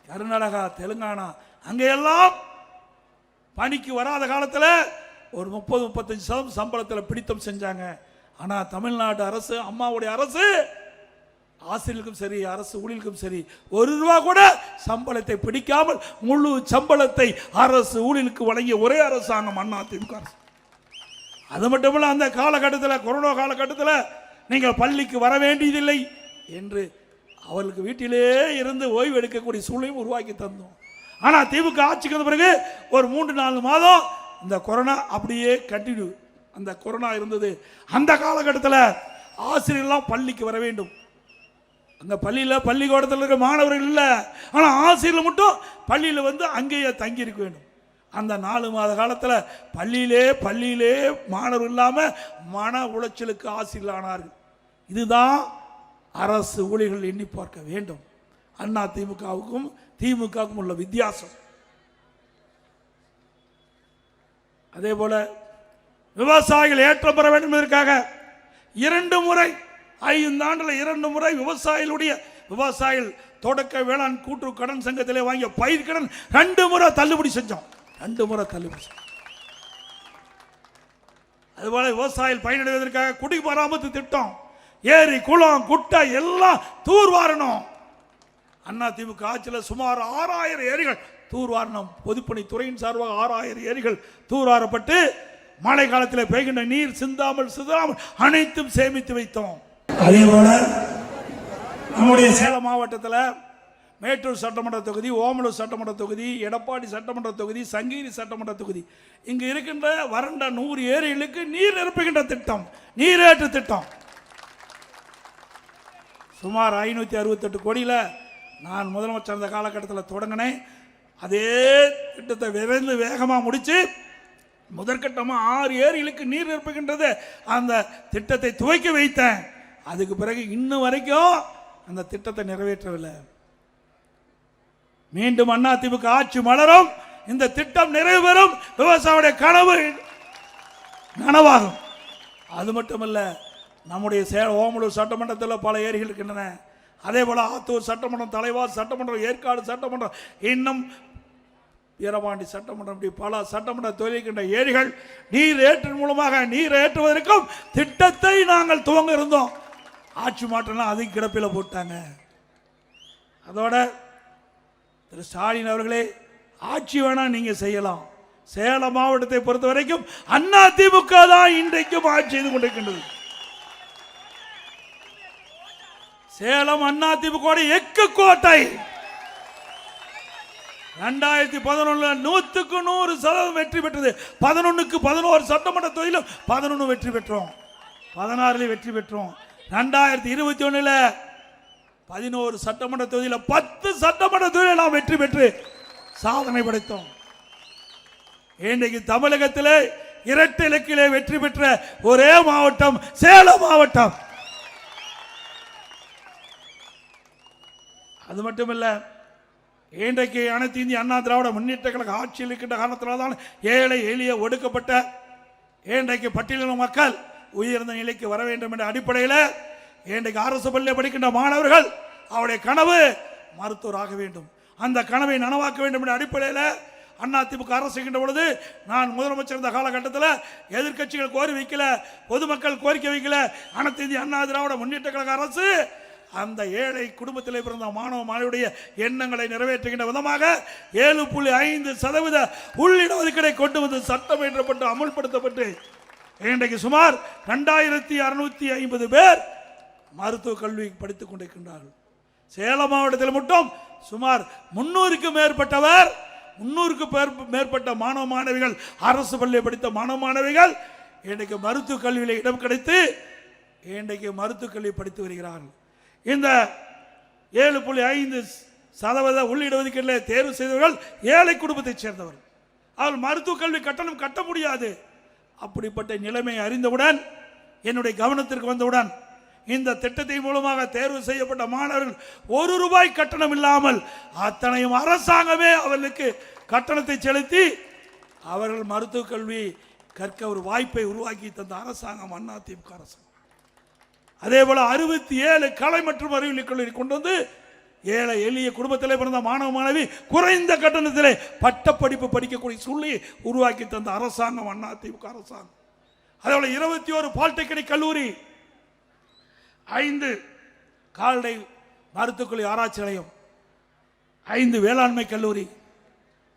Speaker 1: கர்நாடகா, தெலுங்கானா அங்கெல்லாம் பணிக்கு வராத காலத்தில் ஒரு 30-35% சம்பளத்தில் பிடித்தம் செஞ்சாங்க. ஆனா தமிழ்நாடு அரசு, அம்மாவுடைய அரசு, ஆசிரியர்களுக்கும் சரி அரசு ஊழியர்களுக்கும் சரி 1 ரூபா கூட சம்பளத்தை பிடிக்காமல் முழு சம்பளத்தை அரசு ஊழியர்களுக்கு வழங்கிய ஒரே அரசாங்கம் அண்ணா திமுக அரசு. அது மட்டுமல்ல, அந்த காலகட்டத்தில் கொரோனா காலகட்டத்தில் நீங்கள் பள்ளிக்கு வர வேண்டியதில்லை என்று அவர்களுக்கு வீட்டிலே இருந்து ஓய்வு எடுக்கக்கூடிய சூழ்நிலையும் உருவாக்கி தந்தோம். ஆனால் திமுக ஆட்சிக்கு வந்த பிறகு ஒரு 3-4 மாதம் இந்த கொரோனா அப்படியே கண்டினியூ. அந்த கொரோனா இருந்தது. அந்த காலகட்டத்தில் ஆசிரியர்கள்லாம் பள்ளிக்கு வர வேண்டும். அந்த பள்ளியில் பள்ளிக்கூடத்தில் இருக்கிற மாணவர்கள் இல்லை, ஆனால் ஆசிரியர்கள் மட்டும் பள்ளியில் வந்து அங்கேயே தங்கி இருக்க வேண்டும். அந்த 4 மாத காலத்தில் பள்ளியிலே மாணவர் இல்லாமல் மன உளைச்சலுக்கு ஆசிரியர்கள் ஆனார்கள். இதுதான் அரசு ஊழியர்கள் எண்ணி பார்க்க வேண்டும். அண்ணா திமுகவுக்கும் திமுகவுக்கும் உள்ள வித்தியாசம். அதே போல விவசாயிகள் ஏற்றம் பெற வேண்டும் என்பதற்காக 2 முறை 5 ஆண்டுல 2 முறை விவசாயிகள் தொடக்க வேளாண் கூட்டுறவு கடன் சங்கத்திலே வாங்கிய பயிர் கடன் 2 முறை தள்ளுபடி செஞ்சோம். 2 முறை தள்ளுபடி செஞ்சோம். அதுபோல விவசாயிகள் பயனடைவதற்காக குடிமராமத்து திட்டம், ஏரி குளம் குட்டை எல்லாம் தூர்வாரணும். அண்ணா திமுக ஆட்சியில் சுமார் 6000 ஏரிகள் தூர்வாரணம். பொதுப்பணித்துறையின் சார்பாக 6000 ஏரிகள் தூர்வாரப்பட்டு மழை காலத்தில் பெய்கின்ற நீர் சிந்தாமல் அனைத்தும் சேமித்து வைத்தோம். அதே போல நம்முடைய சேலம் மாவட்டத்தில் மேட்டூர் சட்டமன்ற தொகுதி, ஓமலூர் சட்டமன்ற தொகுதி, எடப்பாடி சட்டமன்ற தொகுதி, சங்ககிரி சட்டமன்ற தொகுதி, இங்கு இருக்கின்ற வறண்ட 100 ஏரிகளுக்கு நீர் நிரப்புகின்ற திட்டம், நீரேற்று திட்டம் சுமார் 568 கோடியில் நான் முதலமைச்சர் அந்த காலகட்டத்தில் தொடங்கினேன். அதே திட்டத்தை விரைந்து வேகமாக முடித்து முதற்கட்டமாக 6 ஏரிகளுக்கு நீர் நிரப்புகின்றது அந்த திட்டத்தை துவக்கி வைத்தேன். அதுக்கு பிறகு இன்னும் வரைக்கும் அந்த திட்டத்தை நிறைவேற்றவில்லை. மீண்டும் அதிமுக ஆட்சி மலரும், இந்த திட்டம் நிறைவேறும், விவசாயியுடைய கனவு நனவாகும். அது மட்டுமல்ல, நம்முடைய ஓமலூர் சட்டமன்றத்தில் பல ஏரிகள் இருக்கின்றன. அதே போல ஆத்தூர் சட்டமன்றம், தலைவாஸ் சட்டமன்றம், ஏற்காடு சட்டமன்றம், இன்னும் வீரபாண்டி சட்டமன்றம், இப்படி பல சட்டமன்ற தொழில்கின்ற ஏரிகள் நீர் ஏற்றின் மூலமாக நீர் ஏற்றுவதற்கும் திட்டத்தை நாங்கள் துவங்க இருந்தோம். ஆட்சி மாற்றம்லாம் அதுக்கு கிடப்பில் போட்டாங்க. அதோட திரு ஸ்டாலின் அவர்களே, ஆட்சி வேணா நீங்க செய்யலாம். சேலம் மாவட்டத்தை பொறுத்த வரைக்கும் அதிமுக தான் இன்றைக்கும் ஆட்சி செய்து கொண்டிருக்கின்றது. சேலம் அதிமுக எக்கு கோட்டை. 2011 100க்கு 100% வெற்றி பெற்றது. 11க்கு 11 சட்டமன்ற தொகுதியிலும் 11 வெற்றி பெற்றோம், 16 வெற்றி பெற்றோம். 2021 11 சட்டமன்ற தொகுதியில் 10 சட்டமன்ற தொகுதியில் நாம் வெற்றி பெற்று சாதனை படைத்தோம். இன்றைக்கு தமிழகத்தில் இரட்டை இலக்கிலே வெற்றி பெற்ற ஒரே மாவட்டம் சேலம் மாவட்டம். அது மட்டுமல்ல, இன்றைக்கு அனைத்து இந்திய அண்ணா திராவிட முன்னேற்ற கழக ஆட்சியில் இருக்கின்ற காரணத்தினால்தான் ஏழை எளிய ஒடுக்கப்பட்ட இன்றைக்கு பட்டியலின மக்கள் உயர்ந்த நிலைக்கு வர வேண்டும் என்ற அடிப்படையில் இன்றைக்கு அரசு பள்ளியில் படிக்கின்ற மாணவர்கள் அவருடைய கனவு மருத்துவராக வேண்டும், அந்த கனவை நனவாக்க வேண்டும் என்ற அடிப்படையில் அதிமுக அரசு செய்கின்ற பொழுது நான் முதலமைச்சர் இருந்த காலகட்டத்தில் எதிர்கட்சிகள் கோரி வைக்கல, பொதுமக்கள் கோரிக்கை வைக்கல. அனைத்து இந்திய அண்ணா திராவிட முன்னேற்ற கழக அரசு அந்த ஏழை குடும்பத்திலே பிறந்த மாணவ மாணவியுடைய எண்ணங்களை நிறைவேற்றுகின்ற விதமாக 7.5% உள்ளிடஒதுக்கீடை கொண்டு வந்து சட்டம் இயற்றப்பட்டு அமல்படுத்தப்பட்டு இன்றைக்கு சுமார் 2650 பேர் மருத்துவ கல்வி படித்துக் கொண்டிருக்கின்றார்கள். சேலம் மாவட்டத்தில் மட்டும் சுமார் 300க்கும் மேற்பட்ட மாணவ மாணவிகள், அரசு பள்ளியை படித்த மாணவ மாணவிகள் இன்றைக்கு மருத்துவ கல்வியில் இடம் கிடைத்து இன்றைக்கு மருத்துவ கல்வி படித்து வருகிறார்கள். இந்த 7.5% உள்ளிடஒதுக்கீட்டில் தேர்வு செய்தவர்கள் ஏழை குடும்பத்தைச் சேர்ந்தவர்கள். அவர்கள் மருத்துவ கல்வி கட்டணம் கட்ட முடியாது. அப்படிப்பட்ட நிலைமை அறிந்தவுடன், என்னுடைய கவனத்திற்கு வந்தவுடன், இந்த திட்டத்தின் மூலமாக தேர்வு செய்யப்பட்ட மாணவர்கள் ₹1 கட்டணம் இல்லாமல் அத்தனையும் அரசாங்கமே அவர்களுக்கு கட்டணத்தை செலுத்தி அவர்கள் மருத்துவ கல்வி கற்க ஒரு வாய்ப்பை உருவாக்கி தந்த அரசாங்கம் அதிமுக அரசாங்கம். அதே போல 67 கலை மற்றும் அறிவியல் கல்லூரி கொண்டு வந்து ஏழை எளிய குடும்பத்திலே பிறந்த மாணவ மாணவி குறைந்த கட்டணத்திலே பட்டப்படிப்பு படிக்கக்கூடிய சூழ்நிலையை உருவாக்கி தந்த அரசாங்கம் அதிமுக அரசாங்கம். அதே போல 21 பாலிடெக்னிக் கல்லூரி, 5 கால்நடை மருத்துவக்கல்லூரி ஆராய்ச்சி நிலையம், 5 வேளாண்மை கல்லூரி,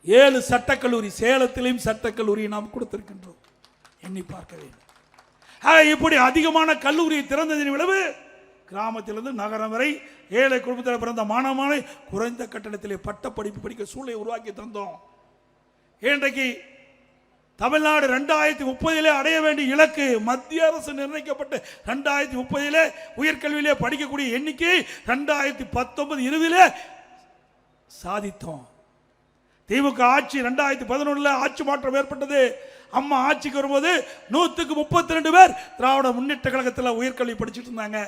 Speaker 1: 7 சட்டக்கல்லூரி, சேலத்திலையும் சட்டக்கல்லூரியை நாம் கொடுத்திருக்கின்றோம். எண்ணி பார்க்க வேண்டும். இப்படி அதிகமான கல்லூரியை திறந்ததின் விளைவு கிராமத்திலிருந்து நகரம் வரை ஏழை குடும்பத்தில் பிறந்த மாணவ மாணவி குறைந்த கட்டணத்திலே பட்டப்படிப்பு படிக்க சூழலை உருவாக்கி தந்தோம். இன்றைக்கு தமிழ்நாடு 2030 அடைய வேண்டிய இலக்கு மத்திய அரசு நிர்ணயிக்கப்பட்ட 2030 உயர்கல்வியிலே படிக்கக்கூடிய எண்ணிக்கை 2019-20 சாதித்தோம். திமுக ஆட்சி 2011 ஆட்சி மாற்றம் ஏற்பட்டது. அம்மா ஆட்சிக்கு வரும்போது 100க்கு 32 பேர் திராவிட முன்னேற்ற கழகத்தில் உயர்கல்வி படிச்சுட்டு இருந்தாங்க.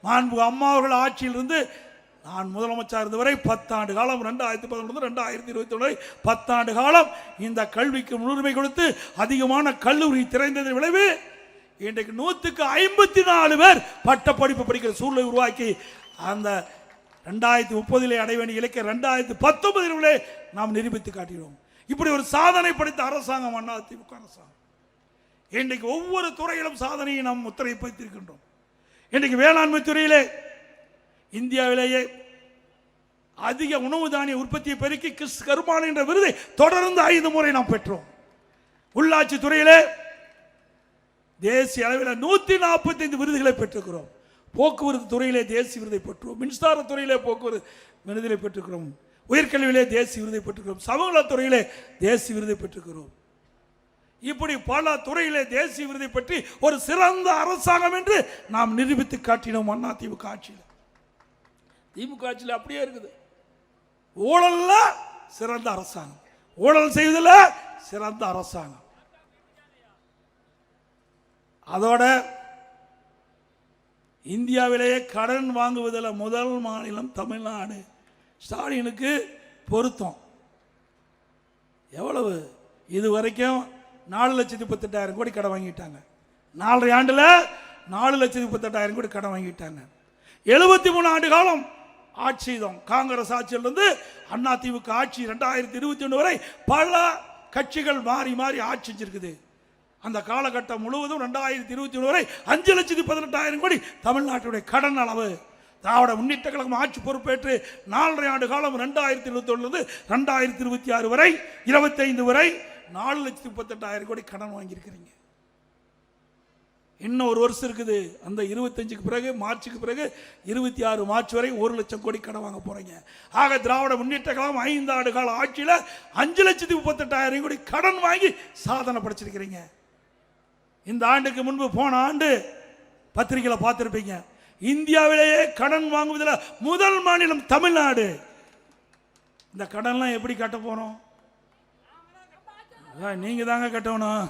Speaker 1: மாண்பு அம்மா அவர்கள் ஆட்சியிலிருந்து நான் முதலமைச்சர் இருந்தவரை 10 ஆண்டு காலம், 2011-2021 10 ஆண்டு காலம் இந்த கல்விக்கு முன்னுரிமை கொடுத்து அதிகமான கல்லூரி திறந்ததன் விளைவு இன்றைக்கு 100க்கு 54 பேர் பட்ட படிப்பு படிக்கிற சூழ்நிலை உருவாக்கி அந்த 2030 அடைய வேண்டிய இலக்கை 2019 நாம் நிரூபித்து காட்டுகிறோம். இப்படி ஒரு சாதனை படைத்த அரசாங்கம் அதிமுக அரசாங்கம். இன்றைக்கு ஒவ்வொரு துறையிலும் சாதனையை நாம் முத்திரை பதித்திருக்கின்றோம். இன்றைக்கு வேளாண்மை துறையிலே இந்தியாவிலேயே அதிக உணவு தானிய உற்பத்தியை பெருக்கி கிறிஸ் கருமான் என்ற விருதை தொடர்ந்து 5 முறை நாம் பெற்றோம். உள்ளாட்சி துறையிலே தேசிய அளவில் 145 விருதுகளை பெற்றிருக்கிறோம். போக்குவரத்து துறையிலே தேசிய விருதை பெற்றோம். மின்சார துறையிலே போக்குவரத்து விருதை பெற்றிருக்கிறோம். உயர்கல்வியிலே தேசிய விருதை பெற்றிருக்கிறோம். சமூகத்துறையிலே தேசிய விருதை பெற்றிருக்கிறோம். இப்படி பல துறையிலே தேசிய விருதை பற்றி ஒரு சிறந்த அரசாங்கம் என்று நாம் நிரூபித்து காட்டினோம். அதிமுக ஆட்சியில், திமுக ஆட்சியில் அப்படியே இருக்குது. ஊழல்லாம் சிறந்த அரசாங்கம். ஊழல் செய்வதில் சிறந்த அரசாங்கம். அதோட இந்தியாவிலேயே கடன் வாங்குவதில் முதல் மாநிலம் தமிழ்நாடு. ஸ்டாலினுக்கு பொருத்தம். எவ்வளவு? இதுவரைக்கும் 4,38,000 கோடி கடன் வாங்கிட்டாங்க. 4.5 ஆண்டுல 4,38,000 கோடி கடன் வாங்கிட்டாங்க. 73 ஆண்டு காலம் ஆட்சி செய்தோம். காங்கிரஸ் ஆட்சியிலிருந்து அதிமுக ஆட்சி 2021 வரை பல கட்சிகள் மாறி மாறி ஆட்சி செஞ்சிருக்குது. அந்த காலகட்டம் முழுவதும் 2021 வரை 5,18,000 கோடி தமிழ்நாட்டுடைய கடன் அளவு. திராவிட முன்னேற்ற கழகம் ஆட்சி பொறுப்பேற்று 4.5 ஆண்டு காலம் 2021 2026 வரை 25 வரை 4,38,000 கோடி கடன் வாங்கியிருக்கிறீங்க. இன்னும் ஒரு வருஷம் இருக்குது. அந்த 25க்கு பிறகு மார்ச்சுக்கு பிறகு 26 மார்ச் வரை 1 லட்சம் கோடி கடன் வாங்க போறீங்க. ஆக திராவிட முன்னேற்ற கழகம் 5 ஆண்டு கால ஆட்சியில் 5,38,000 கோடி கடன் வாங்கி சாதனை படைச்சிருக்கிறீங்க. இந்த ஆண்டுக்கு முன்பு போன ஆண்டு பத்திரிகையில் பார்த்திருப்பீங்க, இந்தியாவிலேயே கடன் வாங்குவதில் முதல் மாநிலம் தமிழ்நாடு. இந்த கடன்லாம் எப்படி கட்ட போறோம்? நீங்க தாங்க கட்டணும்.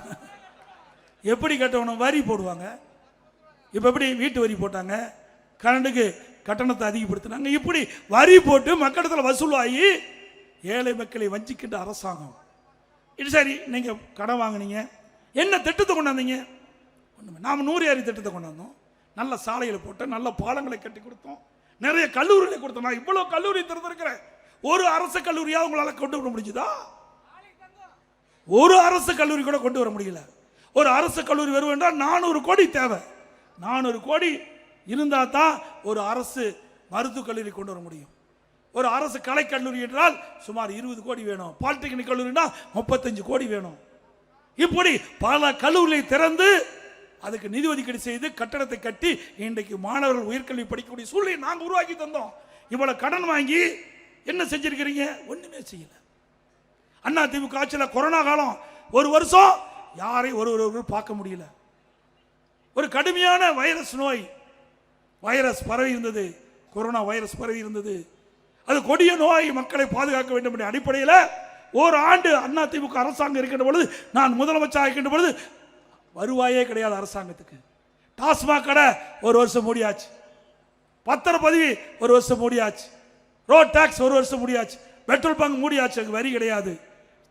Speaker 1: எப்படி கட்டணும்? வரி போடுவாங்க. இப்ப எப்படி வீட்டு வரி போட்டாங்க, கரண்டுக்கு கட்டணத்தை அதிகப்படுத்தினாங்க. இப்படி வரி போட்டு மக்களிடத்தில் வசூலாகி ஏழை மக்களை வஞ்சிக்கின்ற அரசாங்கம் இது. சரி, நீங்க கடன் வாங்கினீங்க, என்ன திட்டத்தை கொண்டாந்தீங்க? நாம் 100 ஏரி திட்டத்தை கொண்டாந்தோம். நல்ல சாலைகளை போட்டோம், நல்ல பாலங்களை கட்டி கொடுத்தோம், நிறைய கல்லூரிகளை கொடுத்தோம். நான் இவ்வளவு கல்லூரி திறந்திருக்கிறேன். ஒரு அரசு கல்லூரியா உங்களால கொண்டு வர முடிஞ்சுதா? ஒரு அரசு கல்லூரி கூட கொண்டு வர முடியல. ஒரு அரசு கல்லூரி வரும் என்றால் 400 கோடி தேவை. 400 கோடி இருந்தா தான் ஒரு அரசு மருத்துவக் கல்லூரி கொண்டு வர முடியும். ஒரு அரசு கலை கல்லூரி என்றால் சுமார் 20 கோடி வேணும். பாலிடெக்னிக் கல்லூரினா 35 கோடி வேணும். இப்படி பல கல்லூரிகளை திறந்து அதுக்கு நிதி ஒதுக்கீடு செய்து கட்டடத்தை கட்டி இன்றைக்கு மாணவர்கள் உயர்கல்வி படிக்கக்கூடிய சூழ்நிலை நாங்கள் உருவாக்கி தந்தோம். இவ்வளவு கடன் வாங்கி என்ன செஞ்சிருக்கிறீங்க? ஒண்ணுமே செய்யல. அதிமுக ஆட்சியில் கொரோனா காலம் ஒரு வருஷம் யாரையும் ஒரு பார்க்க முடியல. ஒரு கடுமையான வைரஸ் நோய், வைரஸ் பரவி இருந்தது, கொரோனா வைரஸ் பரவி இருந்தது. அது கொடிய நோய், மக்களை பாதுகாக்க வேண்டும் என்ற அடிப்படையில் ஒரு ஆண்டு அதிமுக அரசாங்கம் இருக்கின்ற பொழுது, நான் முதலமைச்சர் இருக்கின்ற பொழுது வருவாயே கிடையாது அரசாங்கத்துக்கு. டாஸ்மாக் கடை ஒரு வருஷம் மூடியாச்சு, பத்திரப்பதிவு ஒரு வருஷம் மூடியாச்சு, ரோட் டாக்ஸ் ஒரு வருஷம் மூடியாச்சு, பெட்ரோல் பங்க் மூடியாச்சு, வரி கிடையாது,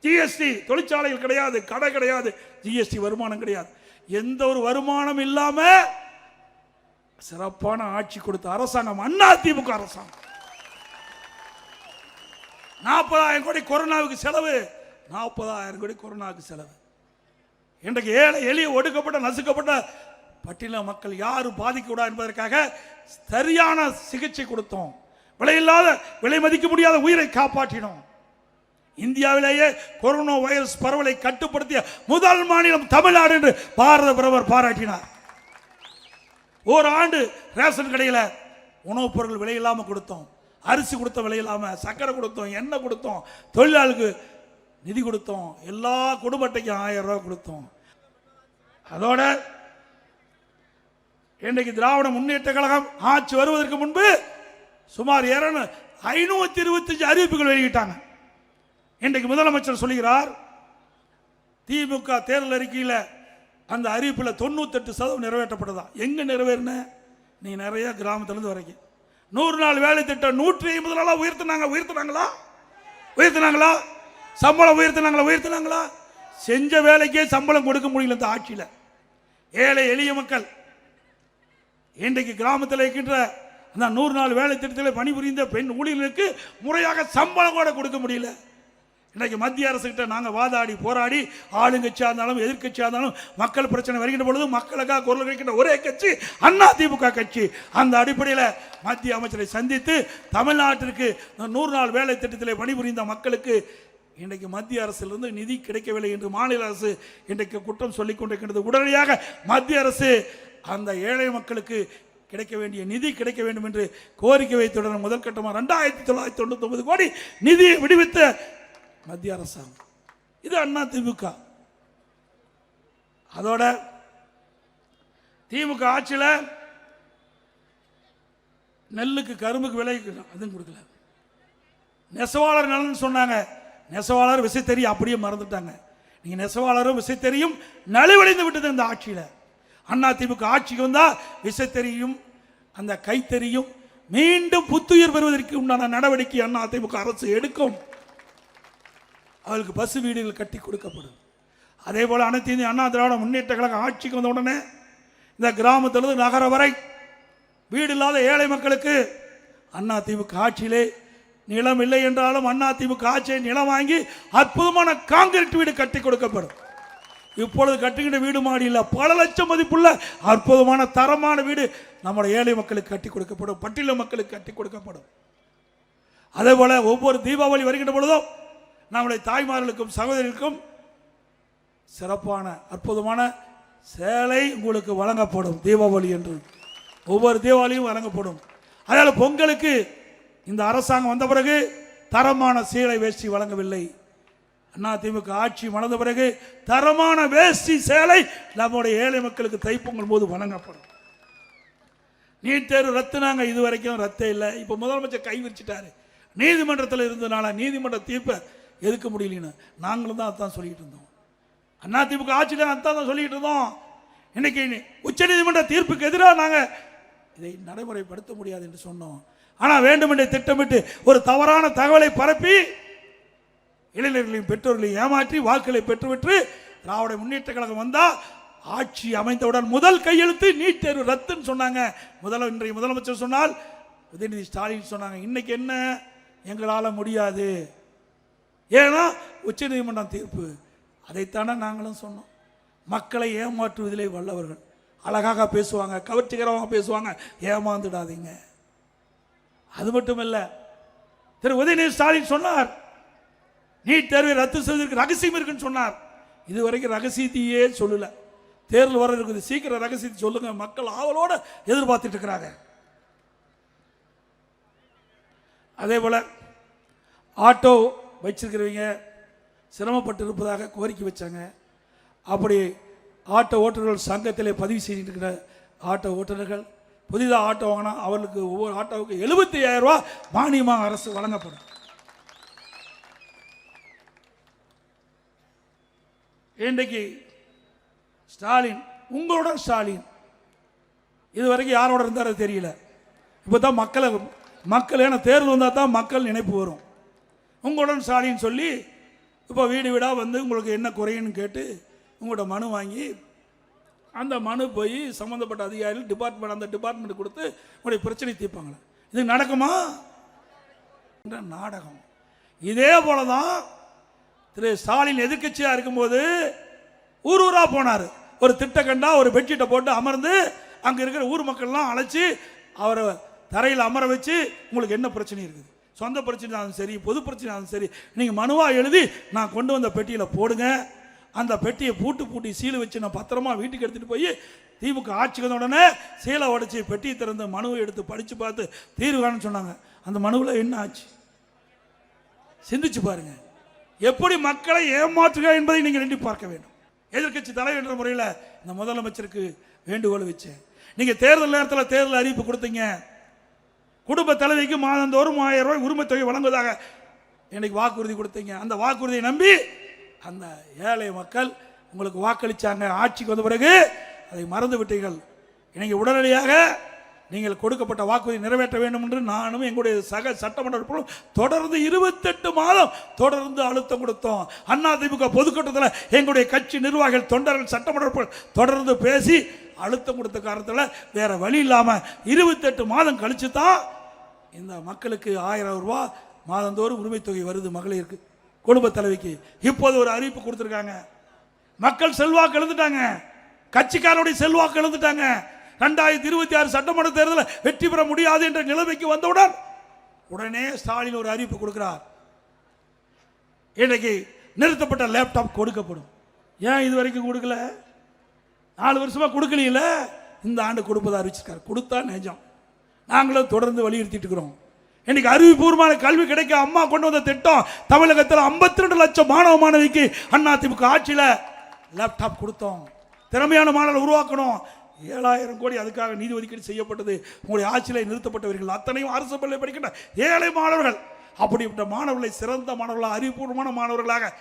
Speaker 1: ஜிஎஸ்டி தொழிற்சாலைகள் கிடையாது, கடை கிடையாது, ஜிஎஸ்டி வருமானம் கிடையாது. எந்த ஒரு வருமானம் இல்லாம சிறப்பான ஆட்சி கொடுத்த அரசாங்கம் அதிமுக அரசாங்கம். 40,000 கோடி கொரோனாவுக்கு செலவு, 40,000 கோடி கொரோனாவுக்கு செலவு. இன்றைக்கு ஏழை எளிய ஒடுக்கப்பட்ட நசுக்கப்பட்ட பட்டியல மக்கள் யாரும் பாதிக்கூடாது என்பதற்காக சரியான சிகிச்சை கொடுத்தோம். விலையில்லாத, விலை மதிக்க முடியாத உயிரை காப்பாற்றினோம். இந்தியாவிலேயே கொரோனா வைரஸ் பரவலை கட்டுப்படுத்திய முதல் மாநிலம் தமிழ்நாடு என்று பாரத பிரதமர் பாராட்டினார். ஒரு ஆண்டு ரேஷன் கடையில் உணவுப் பொருட்கள் விலை இல்லாமல் கொடுத்தோம், அரிசி கொடுத்த விலை இல்லாமல், சக்கரை கொடுத்தோம், எண்ணெய் கொடுத்தோம், தொழிலாளருக்கு நிதி கொடுத்தோம், எல்லா குடும்ப அட்டைக்கும் 1000 ரூபாய் கொடுத்தோம். அதோட இன்றைக்கு திராவிட முன்னேற்ற கழகம் ஆட்சி வருவதற்கு முன்பு சுமார் 525 அறிவிப்புகள் வெளியிட்டாங்க. இன்றைக்கு முதலமைச்சர் சொல்கிறார், திமுக தேர்தல் அறிக்கையில் அந்த அறிவிப்பில் 98% நிறைவேற்றப்பட்டதா. எங்க நிறைவேறின? நீ நிறைய கிராமத்திலிருந்து வரைக்கும் 100 நாள் வேலை திட்டம் 150 நாளா உயர்த்தினாங்களா? சம்பளம் உயர்த்தினாங்களா? செஞ்ச வேலைக்கே சம்பளம் கொடுக்க முடியல இந்த ஆட்சியில். ஏழை எளிய மக்கள் இன்றைக்கு கிராமத்தில் இருக்கின்ற அந்த 100 நாள் வேலை திட்டத்தில் பணிபுரிந்த பெண் ஊழியர்களுக்கு முறையாக சம்பளம் கூட கொடுக்க முடியல. இன்றைக்கு மத்திய அரசு கிட்ட நாங்கள் வாதாடி போராடி, ஆளுங்கட்சியாக இருந்தாலும் எதிர்கட்சியாக இருந்தாலும் மக்கள் பிரச்சனை வருகின்ற பொழுது மக்களுக்காக குரல் கிடைக்கின்ற ஒரே கட்சி அதிமுக கட்சி. அந்த அடிப்படையில் மத்திய அமைச்சரை சந்தித்து தமிழ்நாட்டிற்கு 100 நாள் வேலை திட்டத்தில் பணிபுரிந்த மக்களுக்கு இன்றைக்கு மத்திய அரசிலிருந்து நிதி கிடைக்கவில்லை என்று மாநில அரசு இன்றைக்கு குற்றம் சொல்லிக் கொண்டிருக்கின்றது. உடனடியாக மத்திய அரசு அந்த ஏழை மக்களுக்கு கிடைக்க வேண்டிய நிதி கிடைக்க வேண்டும் என்று கோரிக்கை வைத்துடன் முதல் கட்டமாக 2,999 கோடி நிதியை விடுவித்த மத்திய அரசாங்கம். இது அதிமுக. அதோட திமுக ஆட்சியில் நெல்லுக்கு கரும்புக்கு விலை அதுவும் கொடுக்கல. நெசவாளர் நலன் சொன்னாங்க, நெசவாளர் விசைத்தறி அப்படியே மறந்துட்டாங்க. நீங்க நெசவாளரும் விசைத்தறியும் நலிவடைந்து விட்டது இந்த ஆட்சியில். அதிமுக ஆட்சிக்கு வந்தா விசைத்தறியும் அந்த கைத்தறியும் மீண்டும் புத்துயிர் பெறுவதற்கு உண்டான நடவடிக்கை அதிமுக அரசு எடுக்கும். அவர்களுக்கு பசு வீடுகள் கட்டி கொடுக்கப்படும். அதே போல அனைத்து இந்திய அண்ணா திராவிட முன்னேற்ற கழகம் ஆட்சிக்கு வந்த உடனே இந்த கிராமத்திலிருந்து நகரம் வரை வீடு இல்லாத ஏழை மக்களுக்கு அதிமுக ஆட்சியிலே நிலம் இல்லை என்றாலும் அதிமுக ஆட்சியை நிலம் வாங்கி அற்புதமான காங்கிரீட் வீடு கட்டி கொடுக்கப்படும். இப்பொழுது கட்டுகின்ற வீடு மாடி இல்ல, பல லட்சம் மதிப்புள்ள அற்புதமான தரமான வீடு நம்முடைய ஏழை மக்களுக்கு கட்டி கொடுக்கப்படும், பட்டியல மக்களுக்கு கட்டி கொடுக்கப்படும். அதே போல ஒவ்வொரு தீபாவளி வருகின்ற பொழுதும் நம்முடைய தாய்மார்களுக்கும் சகோதரிகளுக்கும் சிறப்பான அற்புதமான சேலை உங்களுக்கு வழங்கப்படும். தீபாவளி என்று ஒவ்வொரு தீபாவளியும் வழங்கப்படும். அதனால பொங்கலுக்கு இந்த அரசாங்கம் வந்த பிறகு தரமான சேலை வேஷ்டி வழங்கவில்லை. அதிமுக ஆட்சி வளர்ந்த பிறகு தரமான வேஷ்டி சேலை நம்முடைய ஏழை மக்களுக்கு தைப்பொங்கல் போது வழங்கப்படும். நீட் தேர்வு ரத்துனாங்க, இதுவரைக்கும் ரத்தே இல்லை. இப்போ முதலமைச்சர் கை விரிச்சிட்டாரு. நீதிமன்றத்தில் இருந்தனால நீதிமன்ற தீர்ப்பை எதுக்க முடியலன்னு நாங்களும் தான் அதான் சொல்லிட்டு இருந்தோம். அதிமுக ஆட்சியில் அதான் சொல்லிட்டு இருந்தோம். இன்னைக்கு உச்ச நீதிமன்ற தீர்ப்புக்கு எதிராக நாங்கள் இதை நடைமுறைப்படுத்த முடியாது என்று சொன்னோம். ஆனால் வேண்டுமென்றே திட்டமிட்டு ஒரு தவறான தகவலை பரப்பி இளைஞர்களையும் பெற்றோர்களையும் ஏமாற்றி வாக்குகளை பெற்றுவிட்டு திராவிட முன்னேற்ற கழகம் வந்தா ஆட்சி அமைந்தவுடன் முதல் கையெழுத்து நீட் தேர்வு ரத்துன்னு சொன்னாங்க. இன்றைய முதலமைச்சர் சொன்னால், உதயநிதி ஸ்டாலின் சொன்னாங்க, இன்னைக்கு என்ன எங்களால் முடியாது, ஏன்னா உச்ச நீதிமன்றம் தீர்ப்பு. அதைத்தானே நாங்களும் சொன்னோம். மக்களை ஏமாற்றுவதிலே வல்லவர்கள், அழகாக பேசுவாங்க, கவர்ச்சிகரமாக பேசுவாங்க, ஏமாந்துடாதீங்க. அது மட்டும் இல்ல, திரு உதயநிதி ஸ்டாலின் சொன்னார் நீட் தேர்வை ரத்து செய்வதற்கு ரகசியம் இருக்குன்னு சொன்னார். இதுவரைக்கும் ரகசியத்தையே சொல்லல. தேர்தல் வர இருக்குது, சீக்கிரம் ரகசியத்தை சொல்லுங்க, மக்கள் ஆவலோட எதிர்பார்த்துட்டு இருக்கிறாங்க. அதே போல ஆட்டோ வச்சிருக்கிறவங்க சிரமப்பட்டு இருப்பதாக கோரிக்கை வச்சாங்க. அப்படி ஆட்டோ ஓட்டுநர்கள் சங்கத்திலே பதிவு செய்திருக்கிற ஆட்டோ ஓட்டுநர்கள் புதிதாக ஆட்டோ வாங்கினா அவர்களுக்கு ஒவ்வொரு ஆட்டோவுக்கு 75,000 ரூபாய் மானியமாக அரசு வழங்கப்படும். இன்றைக்கு ஸ்டாலின், உங்களோட ஸ்டாலின் இதுவரைக்கும் யாரோட இருந்தாரோ தெரியல. இப்போ தான் மக்கள் ஏன்னா தேர்தல் வந்தால் தான் மக்கள் நினைப்பு வரும். உங்களுடன் ஸ்டாலின் சொல்லி இப்போ வீடு வீடாக வந்து உங்களுக்கு என்ன குறைன்னு கேட்டு உங்களோட மனு வாங்கி அந்த மனு போய் சம்மந்தப்பட்ட அதிகாரிகள் டிபார்ட்மெண்ட் அந்த டிபார்ட்மெண்ட் கொடுத்து உங்களுடைய பிரச்சனை தீர்ப்பாங்களே. இது நடக்குமா? நாடகம். இதே போல தான் திரு ஸ்டாலின் எதிர்க்கட்சியாக இருக்கும்போது ஊர் ஊராக போனார். ஒரு திட்ட கண்டா ஒரு பெட்ஷீட்டை போட்டு அமர்ந்து அங்கே இருக்கிற ஊர் மக்கள்லாம் அழைச்சி அவரை தரையில் அமர வச்சு உங்களுக்கு என்ன பிரச்சனை இருக்குது, சொந்த பிரச்சனை சரி பொது பிரச்சனை சரி, நீங்கள் மனுவாக எழுதி நான் கொண்டு வந்த பெட்டியில் போடுங்க. அந்த பெட்டியை பூட்டி சீலை வச்சு நான் பத்திரமா வீட்டுக்கு எடுத்துகிட்டு போய் திமுக ஆட்சிக்கு வந்த உடனே சீலை உடைச்சி பெட்டியை திறந்து மனுவை எடுத்து படித்து பார்த்து தீர்வு காணுன்னு சொன்னாங்க. அந்த மனுவில் என்ன ஆச்சு சிந்திச்சு பாருங்க. எப்படி மக்களை ஏமாற்றுக என்பதை நீங்கள் எண்ணி பார்க்க வேண்டும். எதிர்கட்சி தலைவர் என்ற முறையில் இந்த முதலமைச்சருக்கு வேண்டுகோள் வச்சேன். நீங்கள் தேர்தல் நேரத்தில் தேர்தல் அறிவிப்பு கொடுத்தீங்க, குடும்ப தலைவிக்கு மாதந்தோறும் 1000 ரூபாய் உரிமை தொகை வழங்குவதாக இன்னைக்கு வாக்குறுதி கொடுத்தீங்க. அந்த வாக்குறுதியை நம்பி அந்த ஏழை மக்கள் உங்களுக்கு வாக்களிச்சாங்க. ஆட்சிக்கு வந்த பிறகு அதை மறந்து விட்டீர்கள். இன்னைக்கு உடனடியாக நீங்கள் கொடுக்கப்பட்ட வாக்குறுதி நிறைவேற்ற வேண்டும் என்று நானும் எங்களுடைய சக சட்டமன்ற தொடர்ந்து 28 மாதம் தொடர்ந்து அழுத்தம் கொடுத்தோம். அதிமுக பொதுக்கூட்டத்தில் எங்களுடைய கட்சி நிர்வாகிகள் தொண்டர்கள் சட்டமன்ற தொடர்ந்து பேசி அழுத்தம் கொடுத்த காரணத்தில் வேற வழி இல்லாமல் 28 மாதம் கழிச்சு தான் இந்த மக்களுக்கு 1000 ரூபாய் மாதந்தோறும் உரிமை தொகை வருது மகளிருக்கு, குடும்ப தலைவிக்கு. இப்போது ஒரு அறிவிப்பு கொடுத்துருக்காங்க. மக்கள் செல்வாக்கு எழுந்துட்டாங்க, கட்சிக்காரனுடைய செல்வாக்கு எழுந்துட்டாங்க. 2026 சட்டமன்ற தேர்தலில் வெற்றி பெற முடியாது என்ற நிலைமைக்கு வந்தவுடன் உடனே ஸ்டாலின் ஒரு அறிவிப்பு கொடுக்கிறார். இன்னைக்கு நிறுத்தப்பட்ட லேப்டாப் கொடுக்கப்படும். ஏன் இது வரைக்கும் கொடுக்கல? 4 வருஷமா கொடுக்கல, இந்த ஆண்டு கொடுப்பதை அறிவிச்சிருக்காரு. கொடுத்தா நிஜம். நாங்களும் தொடர்ந்து வலியுறுத்திட்டு இருக்கிறோம். இன்னைக்கு அறிவுபூர்வமான கல்வி கிடைக்க அம்மா கொண்டு வந்த திட்டம் தமிழகத்தில் 52 லட்சம் மாணவ மாணவிக்கு அதிமுக ஆட்சியில் லேப்டாப் கொடுத்தோம். திறமையான மாணவர்கள் உருவாக்கணும். 7000 கோடி அதுக்காக நிதி ஒதுக்கீடு செய்யப்பட்டது. உங்களுடைய ஆட்சியில் நிறுத்தப்பட்டவர்கள் அத்தனையும் அரசு பள்ளியில் படிக்கின்ற ஏழை மாணவர்கள் அப்படிப்பட்ட மாணவர்களை சிறந்த மாணவர்களாக, அறிவுபூர்வமான மாணவர்களாக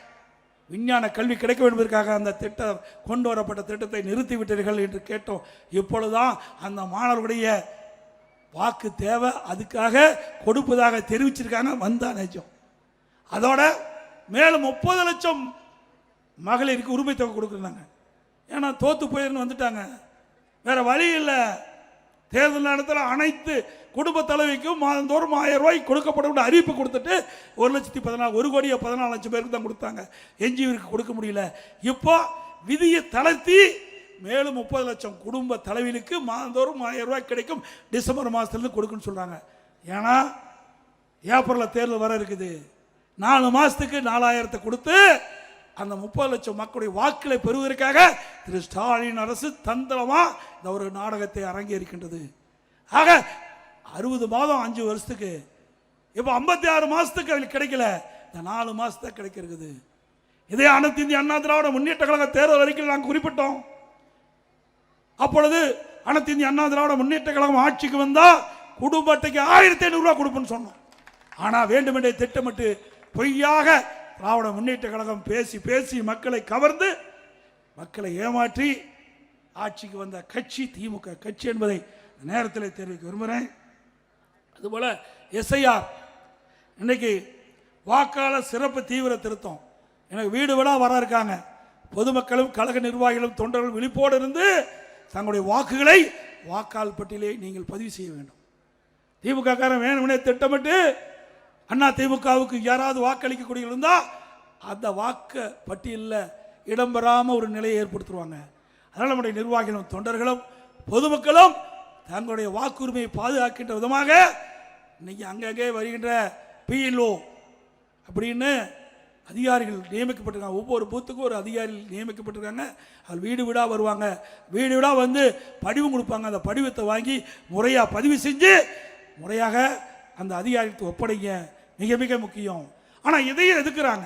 Speaker 1: விஞ்ஞான கல்வி கிடைக்க வேண்டுவதற்காக அந்த திட்டம் கொண்டு வரப்பட்ட திட்டத்தை நிறுத்திவிட்டீர்கள் என்று கேட்டோம். இப்பொழுதுதான் அந்த மாணவர்களுடைய வாக்கு தேவை, அதுக்காக கொடுப்பதாக தெரிவிச்சிருக்காங்க. வந்தா நிஜம். அதோட மேலும் 30 லட்சம் மகளிருக்கு உரிமை தொகை கொடுக்குறாங்க. ஏன்னா தோத்து போயிருன்னு வந்துட்டாங்க, வேற வழி இல்லை. தேர்தல் நேரத்தில் அனைத்து குடும்ப தலைவிக்கும் மாதந்தோறும் 1000 ரூபாய் கொடுக்கப்படும் அறிவிப்பு கொடுத்துட்டு 1,14,14 பேருக்கு தான் கொடுத்தாங்க. எஞ்சியவருக்கு கொடுக்க முடியல. இப்போ விதியை தளர்த்தி மேலும் 30 லட்சம் குடும்ப தலைவிகளுக்கு மாதந்தோறும் 1000 ரூபாய் கிடைக்கும். டிசம்பர் மாதத்துலேருந்து கொடுக்குன்னு சொல்கிறாங்க. ஏன்னா ஏப்ரலில் தேர்தல் வர இருக்குது. 4 மாதத்துக்கு 4000 கொடுத்து அந்த 30 லட்சம் மக்களுடைய வாக்களை பெறுவதற்காக திரு ஸ்டாலின் அரசு தந்திரமா இந்த ஒரு நாடகத்தை அரங்கேறிக்கின்றது. ஆக 60 மாதம் 5 வருஷத்துக்கு, இப்போ 56 மாதத்துக்கு அவங்களுக்கு கிடைக்கல, இந்த 4 மாதத்துக்கு கிடைக்கிறது. இதே அனைத்து இந்திய அண்ணா திராவிட முன்னேற்ற கழக தேர்தல் அறிக்கையில் நாங்கள் குறிப்பிட்டோம். அப்பொழுது அனைத்து இந்திய அண்ணா திராவிட முன்னேற்ற கழகம் ஆட்சிக்கு வந்தால் குடும்ப அட்டைக்கு 1500 ரூபாய் கொடுப்போம்னு சொன்னோம். ஆனால் வேண்டுமென்றே திட்டமிட்டு பொய்யாக திராவிட முன்னேற்ற கழகம் பேசி பேசி மக்களை கவர்ந்து மக்களை ஏமாற்றி ஆட்சிக்கு வந்த கட்சி திமுக கட்சி என்பதை நேரத்தில் தெரிவிக்க விரும்புகிறேன். அதுபோல எஸ்ஐஆர் இன்னைக்கு வாக்காளர் சிறப்பு தீவிர திருத்தம் எனக்கு வீடு வீடா வர இருக்காங்க. பொதுமக்களும் கழக நிர்வாகிகளும் தொண்டர்களும் விழிப்போடு இருந்து தங்களுடைய வாக்குகளை வாக்காளர் பட்டியலை நீங்கள் பதிவு செய்ய வேண்டும். திமுக காரன் வேணும்னே திட்டமிட்டு அண்ணா திமுகவுக்கு யாராவது வாக்களிக்கக்கூடிய இருந்தால் அந்த வாக்கு பட்டியலில் இடம்பெறாமல் ஒரு நிலையை ஏற்படுத்துவாங்க. அதனால் நம்முடைய நிர்வாகிகளும் தொண்டர்களும் பொதுமக்களும் தங்களுடைய வாக்குரிமையை பாதுகாக்கின்ற விதமாக இன்னைக்கு அங்கங்கே வருகின்ற பிஎல்ஓ அப்படின்னு அதிகாரிகள் நியமிக்கப்பட்டிருக்காங்க. ஒவ்வொரு பூத்துக்கும் ஒரு அதிகாரிகள் நியமிக்கப்பட்டிருக்காங்க. அது வீடு வீடாக வருவாங்க. வீடு வீடாக வந்து படிவம் கொடுப்பாங்க. அந்த படிவத்தை வாங்கி முறையாக பதிவு செஞ்சு முறையாக அந்த அதிகாரிக்கு ஒப்படைங்க. மிக மிக முக்கியம். ஆனால் இதையும் எதுக்குறாங்க,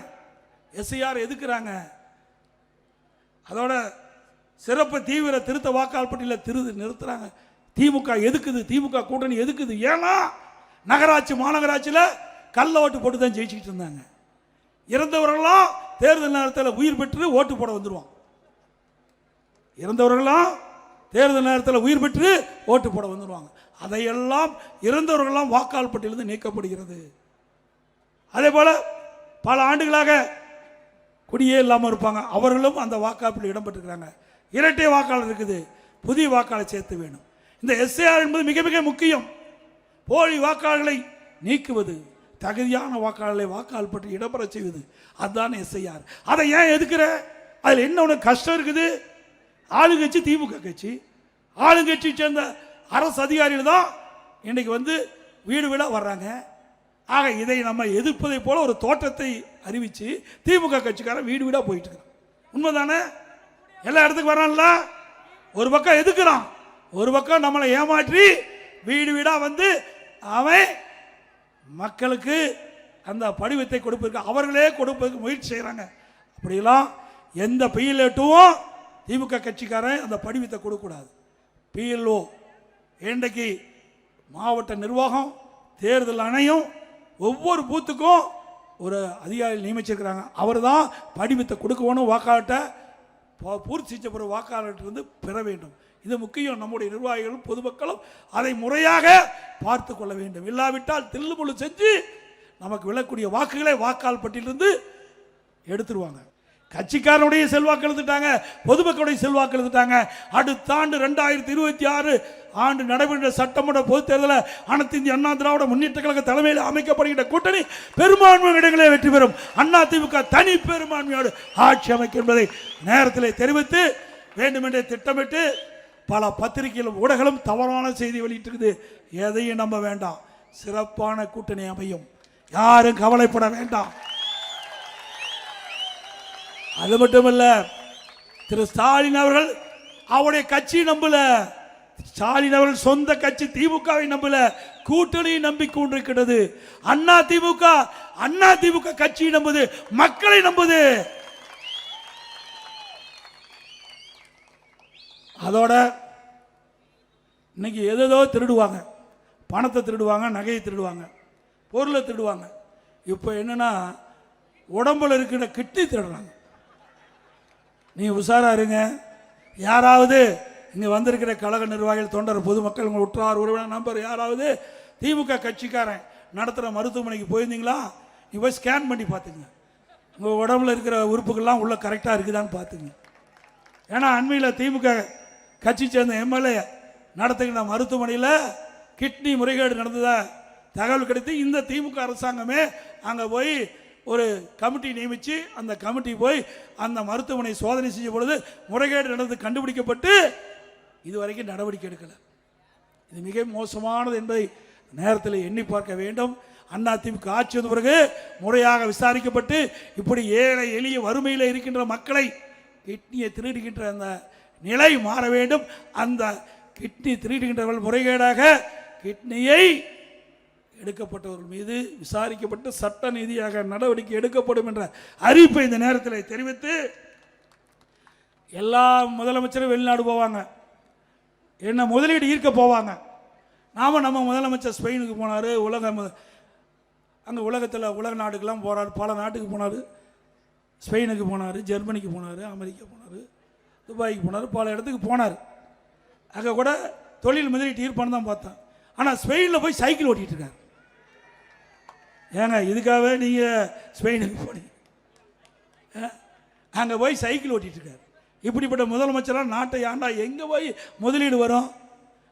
Speaker 1: எஸ்ஐஆர் எதுக்குறாங்க. அதோட சிறப்பு தீவிர திருத்த வாக்காளர் பட்டியலில் நிறுத்துறாங்க. திமுக எதுக்குது, திமுக கூட்டணி எதுக்குது? ஏன்னா நகராட்சி மாநகராட்சியில் கள்ள ஓட்டு போட்டு தான் ஜெயிச்சுக்கிட்டு இருந்தாங்க. இறந்தவர்களாம் தேர்தல் நேரத்தில் உயிர் பெற்று ஓட்டு போட வந்துடுவான். இறந்தவர்களாம் தேர்தல் நேரத்தில் உயிர் பெற்று ஓட்டு போட வந்துடுவாங்க. அதையெல்லாம் இறந்தவர்களெல்லாம் வாக்காளர் பட்டியலிருந்து நீக்கப்படுகிறது. அதே போல பல ஆண்டுகளாக குடியே இல்லாமல் இருப்பாங்க, அவர்களும் அந்த வாக்காளர் இடம்பெற்றிருக்கிறாங்க. இரட்டை வாக்காளர் இருக்குது, புதிய வாக்காளர் சேர்த்து வேணும். இந்த எஸ்ஐஆர் என்பது மிக மிக முக்கியம். போலி வாக்காளர்களை நீக்குவது, தகுதியான வாக்காளர்களை வாக்காளர் பற்றி இடம்பெற செய்வது, அதுதான் எஸ்ஐஆர். அதை ஏன் எதுக்குற? அதில் என்ன ஒன்று கஷ்டம் இருக்குது? ஆளுங்கட்சி திமுக கட்சி, ஆளுங்கட்சி சேர்ந்த அரசு அதிகாரிகள் தான் இன்னைக்கு வந்து வீடு வீடாக வர்றாங்க. ஆக இதை நம்ம எதிர்ப்பதை போல ஒரு தோற்றத்தை அறிவிச்சு திமுக கட்சிக்காரன் வீடு வீடாக போயிட்டு இருக்கிறான். உண்மைதானே? எல்லா இடத்துக்கு வரான்ல. ஒரு பக்கம் எதுக்குறான், ஒரு பக்கம் நம்மளை ஏமாற்றி வீடு வீடாக வந்து அவன் மக்களுக்கு அந்த படிவத்தை கொடுப்பதற்கு அவர்களே கொடுப்பதற்கு முயற்சி செய்கிறாங்க. அப்படிலாம் எந்த பிஎல்ஓவும் திமுக கட்சிக்காரன் அந்த படிவத்தை கொடுக்கக்கூடாது. பிஎல்ஓ இன்றைக்கு மாவட்ட நிர்வாகம் தேர்தல் ஆணையம் ஒவ்வொரு பூத்துக்கும் ஒரு அதிகாரி நியமிச்சிருக்கிறாங்க. அவர் தான் படிவத்தை கொடுக்கணும். வாக்காளர்கிட்ட பூர்த்தி செஞ்ச பிறகு வாக்காளர்கிட்ட பெற வேண்டும். இது முக்கியம். நம்முடைய நிர்வாகிகளும் பொதுமக்களும் அதை முறையாக பார்த்து கொள்ள வேண்டும். இல்லாவிட்டால் தில்லுமுள்ளு செஞ்சு நமக்கு விழக்கூடிய வாக்குகளை வாக்காளர் பட்டியலிருந்து எடுத்துருவாங்க. கட்சிக்காரனுடைய செல்வாக்கு எழுதிட்டாங்க, பொதுமக்களுடைய செல்வாக்கு எழுதிட்டாங்க. அடுத்த ஆண்டு 2026 ஆண்டு நடைபெற்ற சட்டமன்ற பொதுத் தேர்தலில் அனைத்து இந்திய அண்ணா திராவிட முன்னேற்ற கழக தலைமையில் அமைக்கப்படுகின்ற கூட்டணி பெரும்பான்மை இடங்களே வெற்றி பெறும். அண்ணா திமுக தனி பெரும்பான்மையோடு ஆட்சி அமைக்கும் என்பதை நேரத்தில் தெரிவித்து வேண்டுமென்றே திட்டமிட்டு பல பத்திரிகைகளும் ஊடகங்களும் தவறான செய்தி வெளியிட்டிருக்குது. எதையும் நம்ப வேண்டாம். சிறப்பான கூட்டணி அமையும், யாரும் கவலைப்பட வேண்டாம். அது மட்டுமல்ல, திரு ஸ்டாலின் அவர்கள் அவருடைய கட்சி நம்பல, ஸ்டாலின் அவர்கள் சொந்த கட்சி திமுகவை நம்பல, கூட்டணியை நம்பிக்கொண்டிருக்கிறது. அண்ணா திமுக கட்சி நம்புது, மக்களை நம்புது. அதோட இன்னைக்கு ஏதோ திருடுவாங்க, பணத்தை திருடுவாங்க, நகையை திருடுவாங்க, பொருளை திருடுவாங்க. இப்போ என்னன்னா உடம்புல இருக்கிற கிட்னி திருடுறாங்க. நீ உஷாரா இருங்க. யாராவது இங்கே வந்திருக்கிற கழக நிர்வாகிகள், தொண்டர், பொதுமக்கள், உங்கள் உற்றார் உறவினர் நம்பர் யாராவது திமுக கட்சிக்காரன் நடத்துகிற மருத்துவமனைக்கு போயிருந்தீங்களா? நீ போய் ஸ்கேன் பண்ணி பார்த்துங்க, உங்கள் உடம்புல இருக்கிற உறுப்புகள்லாம் உள்ள கரெக்டாக இருக்குதான்னு பார்த்துங்க. ஏன்னா அண்மையில் திமுக கட்சி சேர்ந்த எம்எல்ஏ நடத்துகிற மருத்துவமனையில் கிட்னி முறைகேடு நடந்ததா தகவல் கிடைத்து இந்த திமுக அரசாங்கமே அங்கே போய் ஒரு கமிட்டி நியமித்து அந்த கமிட்டி போய் அந்த மருத்துவமனை சோதனை செய்ய பொழுது முறைகேடு நடந்து கண்டுபிடிக்கப்பட்டு இதுவரைக்கும் நடவடிக்கை எடுக்கலை. இது மிக மோசமானது என்பதை நேரத்தில் எண்ணி பார்க்க வேண்டும். அதிமுக ஆட்சி வந்த பிறகு முறையாக விசாரிக்கப்பட்டு இப்படி ஏழை எளிய வறுமையில் இருக்கின்ற மக்களை கிட்னியை திருடுகின்ற அந்த நிலை மாற வேண்டும். அந்த கிட்னி திருடுகின்றவர்கள் முறைகேடாக கிட்னியை எடுக்கப்பட்டவர்கள் மீது விசாரிக்கப்பட்டு சட்ட நீதியாக நடவடிக்கை எடுக்கப்படும் என்ற அறிவிப்பை இந்த நேரத்தில் தெரிவித்து, எல்லா முதலமைச்சரும் வெளிநாடு போவாங்க, என்ன முதலீடு ஈர்க்க போவாங்க. நம்ம முதலமைச்சர் ஸ்பெயினுக்கு போனார், அங்கே உலகத்தில் உலக நாடுக்கெல்லாம் போகிறார், பல நாட்டுக்கு போனார், ஸ்பெயினுக்கு போனார், ஜெர்மனிக்கு போனார், அமெரிக்கா போனார், துபாய்க்கு போனார், பல இடத்துக்கு போனார். அங்கே கூட தொழில் முதலீட்டு ஈர்ப்பான்னு தான் பார்த்தேன். ஆனால் ஸ்பெயினில் போய் சைக்கிள் ஓட்டிகிட்டு இருக்கார். ஏங்க இதுக்காகவே நீங்கள் ஸ்பெயினுக்கு போனீங்க? அங்கே போய் சைக்கிள் ஓட்டிகிட்டு இருக்கார். இப்படிப்பட்ட முதலமைச்சராக நாட்டை ஆண்டா எங்கே போய் முதலீடு வரும்?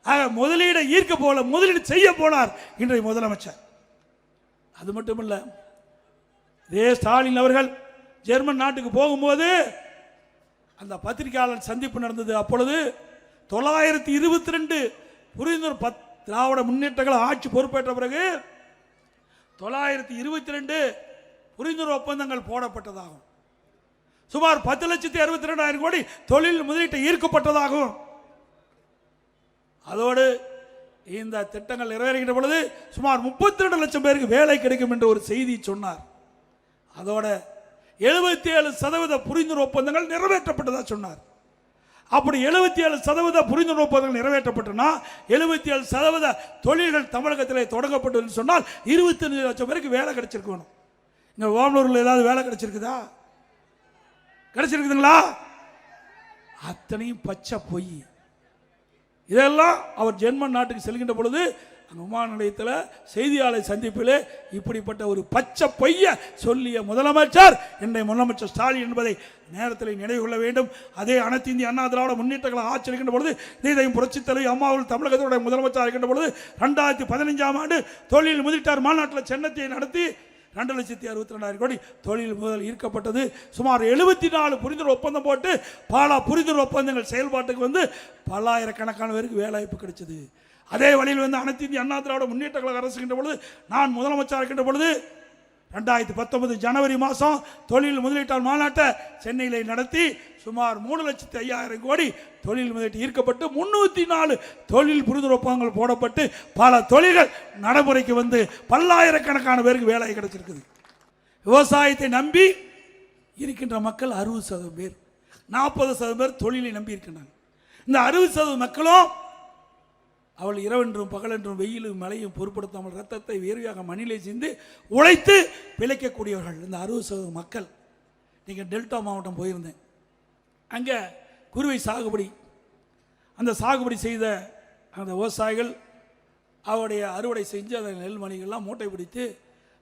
Speaker 1: ஆக முதலீடை ஈர்க்க போல முதலீடு செய்ய போனார் இன்றைய முதலமைச்சர். அது மட்டும் இல்லை, இதே ஸ்டாலின் அவர்கள் ஜெர்மன் நாட்டுக்கு போகும்போது அந்த பத்திரிகையாளர் சந்திப்பு நடந்தது. அப்பொழுது 922 புரிந்துணர்வு திராவிட முன்னேற்றங்கள் ஆட்சி பொறுப்பேற்ற பிறகு 922 புரிந்துணர்வு ஒப்பந்தங்கள் போடப்பட்டதாகும். சுமார் 10,62,000 கோடி தொழில் முதலீட்டை ஈர்க்கப்பட்டதாகும். அதோடு இந்த திட்டங்கள் நிறைவேறுகின்ற பொழுது சுமார் 32 லட்சம் பேருக்கு வேலை கிடைக்கும் என்று ஒரு செய்தி சொன்னார். அதோட 77% புரிந்துணர்வு ஒப்பந்தங்கள் நிறைவேற்றப்பட்டதா சொன்னார். அப்படி 77% புரிந்துணர்வு ஒப்பந்தங்கள் நிறைவேற்றப்பட்டனா 77% தொழில்கள் தமிழகத்தில் தொடங்கப்பட்டது சொன்னால் 25 லட்சம் பேருக்கு வேலை கிடைச்சிருக்கணும். இங்க ஓமலூரில் ஏதாவது வேலை கிடைச்சிருக்குதா? கிடைச்சிருக்குதுங்களா? அத்தனையும் பச்சை பொய். இதெல்லாம் அவர் ஜெர்மன் நாட்டுக்கு செல்கின்ற பொழுது விமான நிலையத்தில் செய்தியாளர் சந்திப்பில் இப்படிப்பட்ட ஒரு பச்சை பொய்ய சொல்லிய முதலமைச்சர் இன்றைய முதலமைச்சர் ஸ்டாலின் என்பதை நேரத்தில் நினைவு கொள்ள வேண்டும். அதே அனைத்து இந்திய அண்ணா திராவிட முன்னேற்றங்களை ஆட்சி இருக்கின்ற பொழுது இதையும் புரட்சித் தலைவி அம்மாவில் தமிழகத்தோட முதலமைச்சர் இருக்கின்ற பொழுது 2015ஆம் ஆண்டு தொழில் முதலீட்டார் மாநாட்டில் சென்னத்தை நடத்தி 2,62,000 கோடி தொழில் முதல் ஈர்க்கப்பட்டது. சுமார் 74 புரிந்துணர்வு ஒப்பந்தம் போட்டு பல புரிந்துணர்வு ஒப்பந்தங்கள் செயல்பாட்டுக்கு வந்து பல்லாயிரக்கணக்கான பேருக்கு வேலைவாய்ப்பு கிடைச்சது. அதே வழியில் வந்து அனைத்து இந்திய அண்ணா திராவிட முன்னேற்ற கழக அரசுகின்ற பொழுது நான் முதலமைச்சர் இருக்கின்ற பொழுது 2019 ஜனவரி மாதம் தொழில் முதலீட்டாளர் மாநாட்டை சென்னையில் நடத்தி சுமார் 3,05,000 கோடி தொழில் முதலீட்டு ஈர்க்கப்பட்டு 304 தொழில் புரிந்துணர்வு ஒப்பந்தங்கள் போடப்பட்டு பல தொழில்கள் நடைமுறைக்கு வந்து பல்லாயிரக்கணக்கான பேருக்கு வேலை கிடைச்சிருக்குது. விவசாயத்தை நம்பி இருக்கின்ற மக்கள் 60% பேர், 40% பேர் தொழிலை நம்பி இருக்கின்றாங்க. இந்த 60% மக்களும் அவள் இரவென்றும் பகலென்றும் வெயிலும் மழையும் பொருட்படுத்தாமல் ரத்தத்தை வேர்வையாக மண்ணிலே சிந்து உழைத்து பிழைக்கக்கூடியவர்கள் இந்த 60% மக்கள். நீங்கள் டெல்டா மாவட்டம் போயிருந்தேன், அங்கே குருவை சாகுபடி, அந்த சாகுபடி செய்த அந்த விவசாயிகள் அவருடைய அறுவடை செஞ்சு அந்த நெல்மணிகள்லாம் மூட்டை பிடித்து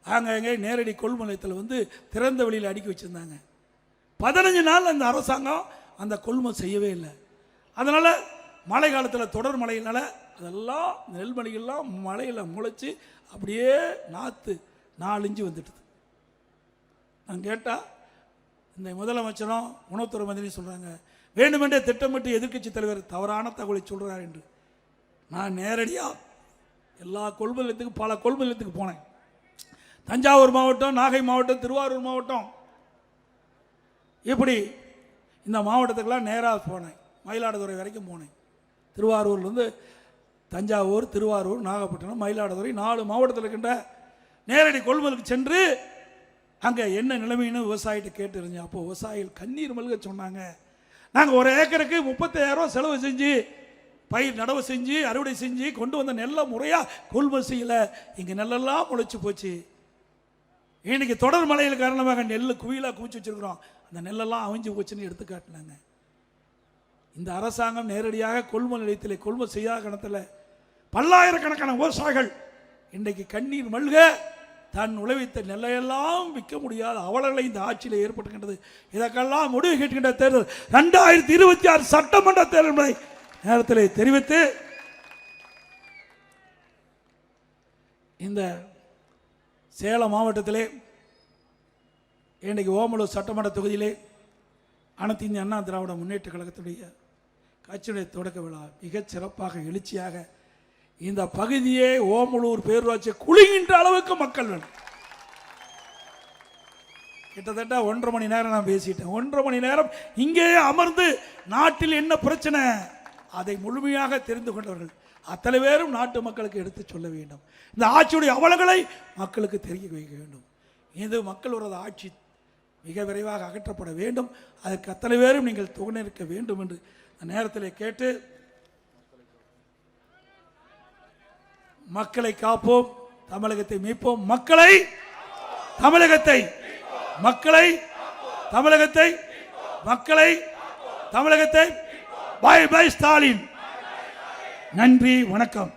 Speaker 1: அங்கே நேரடி கொள்முதலத்தில் வந்து திறந்த வெளியில் அடுக்கி வச்சுருந்தாங்க. 15 நாள் அந்த அரசாங்கம் அந்த கொள்முதல் செய்யவே இல்லை. அதனால் மழை காலத்தில் தொடர் மழையினால் அதெல்லாம் நெல்மணிகள்லாம் மழையில் முளைச்சி அப்படியே நாற்று 4 இன்ச்சு வந்துட்டுது. நான் கேட்டால் இந்த முதலமைச்சரும் உணவுத்துறை மந்திரி சொல்கிறாங்க வேண்டுமென்றே திட்டமிட்டு எதிர்க்கட்சி தலைவர் தவறான தகவலை சொல்கிறார் என்று. நான் நேரடியாக எல்லா கொள்முதலத்துக்கும் பல கொள்முதலத்துக்கு போனேன். தஞ்சாவூர் மாவட்டம், நாகை மாவட்டம், திருவாரூர் மாவட்டம், இப்படி இந்த மாவட்டத்துக்கெல்லாம் நேராக போனேன். மயிலாடுதுறை வரைக்கும் போனேன். திருவாரூர்லேருந்து தஞ்சாவூர், திருவாரூர், நாகப்பட்டினம், மயிலாடுதுறை 4 மாவட்டத்தில் இருக்கின்ற நேரடி கொள்முதலுக்கு சென்று அங்கே என்ன நிலைமைன்னு விவசாயிகிட்ட கேட்டுருந்தேன். அப்போ விவசாயிகள் கண்ணீர் மல்க சொன்னாங்க, நாங்கள் ஒரு ஏக்கருக்கு 35,000 ரூபா செலவு செஞ்சு பயிர் நடவு செஞ்சு அறுவடை செஞ்சு கொண்டு வந்த நெல்லை முறையாக கொள்முதல் செய்யலை, இங்கே நெல்லெல்லாம் முளைச்சி போச்சு. இன்னைக்கு தொடர் மழையில் காரணமாக நெல் குவியலாக குவிச்சு வச்சிருக்கிறோம். அந்த நெல்லெல்லாம் அவிஞ்சு போச்சுன்னு எடுத்து காட்டினாங்க. இந்த அரசாங்கம் நேரடியாக கொள்முதல் நிலையத்தில் கொள்முதல் செய்யாத கணத்தில் பல்லாயிரக்கணக்கான விவசாயிகள் இன்றைக்கு கண்ணீர் மல்க தன் உழைத்த நெல்லையெல்லாம் விற்க முடியாத அவலங்களை இந்த ஆட்சியில் ஏற்பட்டுகின்றது. இதற்கெல்லாம் முடிவு கேட்கின்ற தேர்தல் 2026 சட்டமன்ற தேர்தல் நேரத்தில் தெரிவித்து இந்த சேலம் மாவட்டத்திலே இன்றைக்கு ஓமலூர் சட்டமன்ற தொகுதியிலே அனைத்து இந்திய அண்ணா திராவிட முன்னேற்ற கழகத்துடைய கட்சியுடைய தொடக்க விழா மிகச் சிறப்பாக எழுச்சியாக இந்த பகுதியே ஓமலூர் பேரூராட்சி குளிக்கின்ற அளவுக்கு மக்கள் வேணும். கிட்டத்தட்ட 1.5 மணி நேரம் நான் பேசிட்டேன். 1.5 மணி நேரம் இங்கேயே அமர்ந்து நாட்டில் என்ன பிரச்சனை அதை முழுமையாக தெரிந்து கொண்டவர்கள் அத்தனை பேரும் நாட்டு மக்களுக்கு எடுத்து சொல்ல வேண்டும். இந்த ஆட்சியுடைய அவலங்களை மக்களுக்கு தெரிய வைக்க வேண்டும். இது மக்கள் விரோத ஆட்சி மிக விரைவாக அகற்றப்பட வேண்டும். அதற்கு அத்தனை பேரும் நீங்கள் துணை இருக்க வேண்டும் என்று நேரத்தில் கேட்டு, மக்களை காப்போம், தமிழகத்தை மீட்போம், மக்களை தமிழகத்தை மக்களை தமிழகத்தை மக்களை தமிழகத்தை பை பை ஸ்டாலின். நன்றி, வணக்கம்.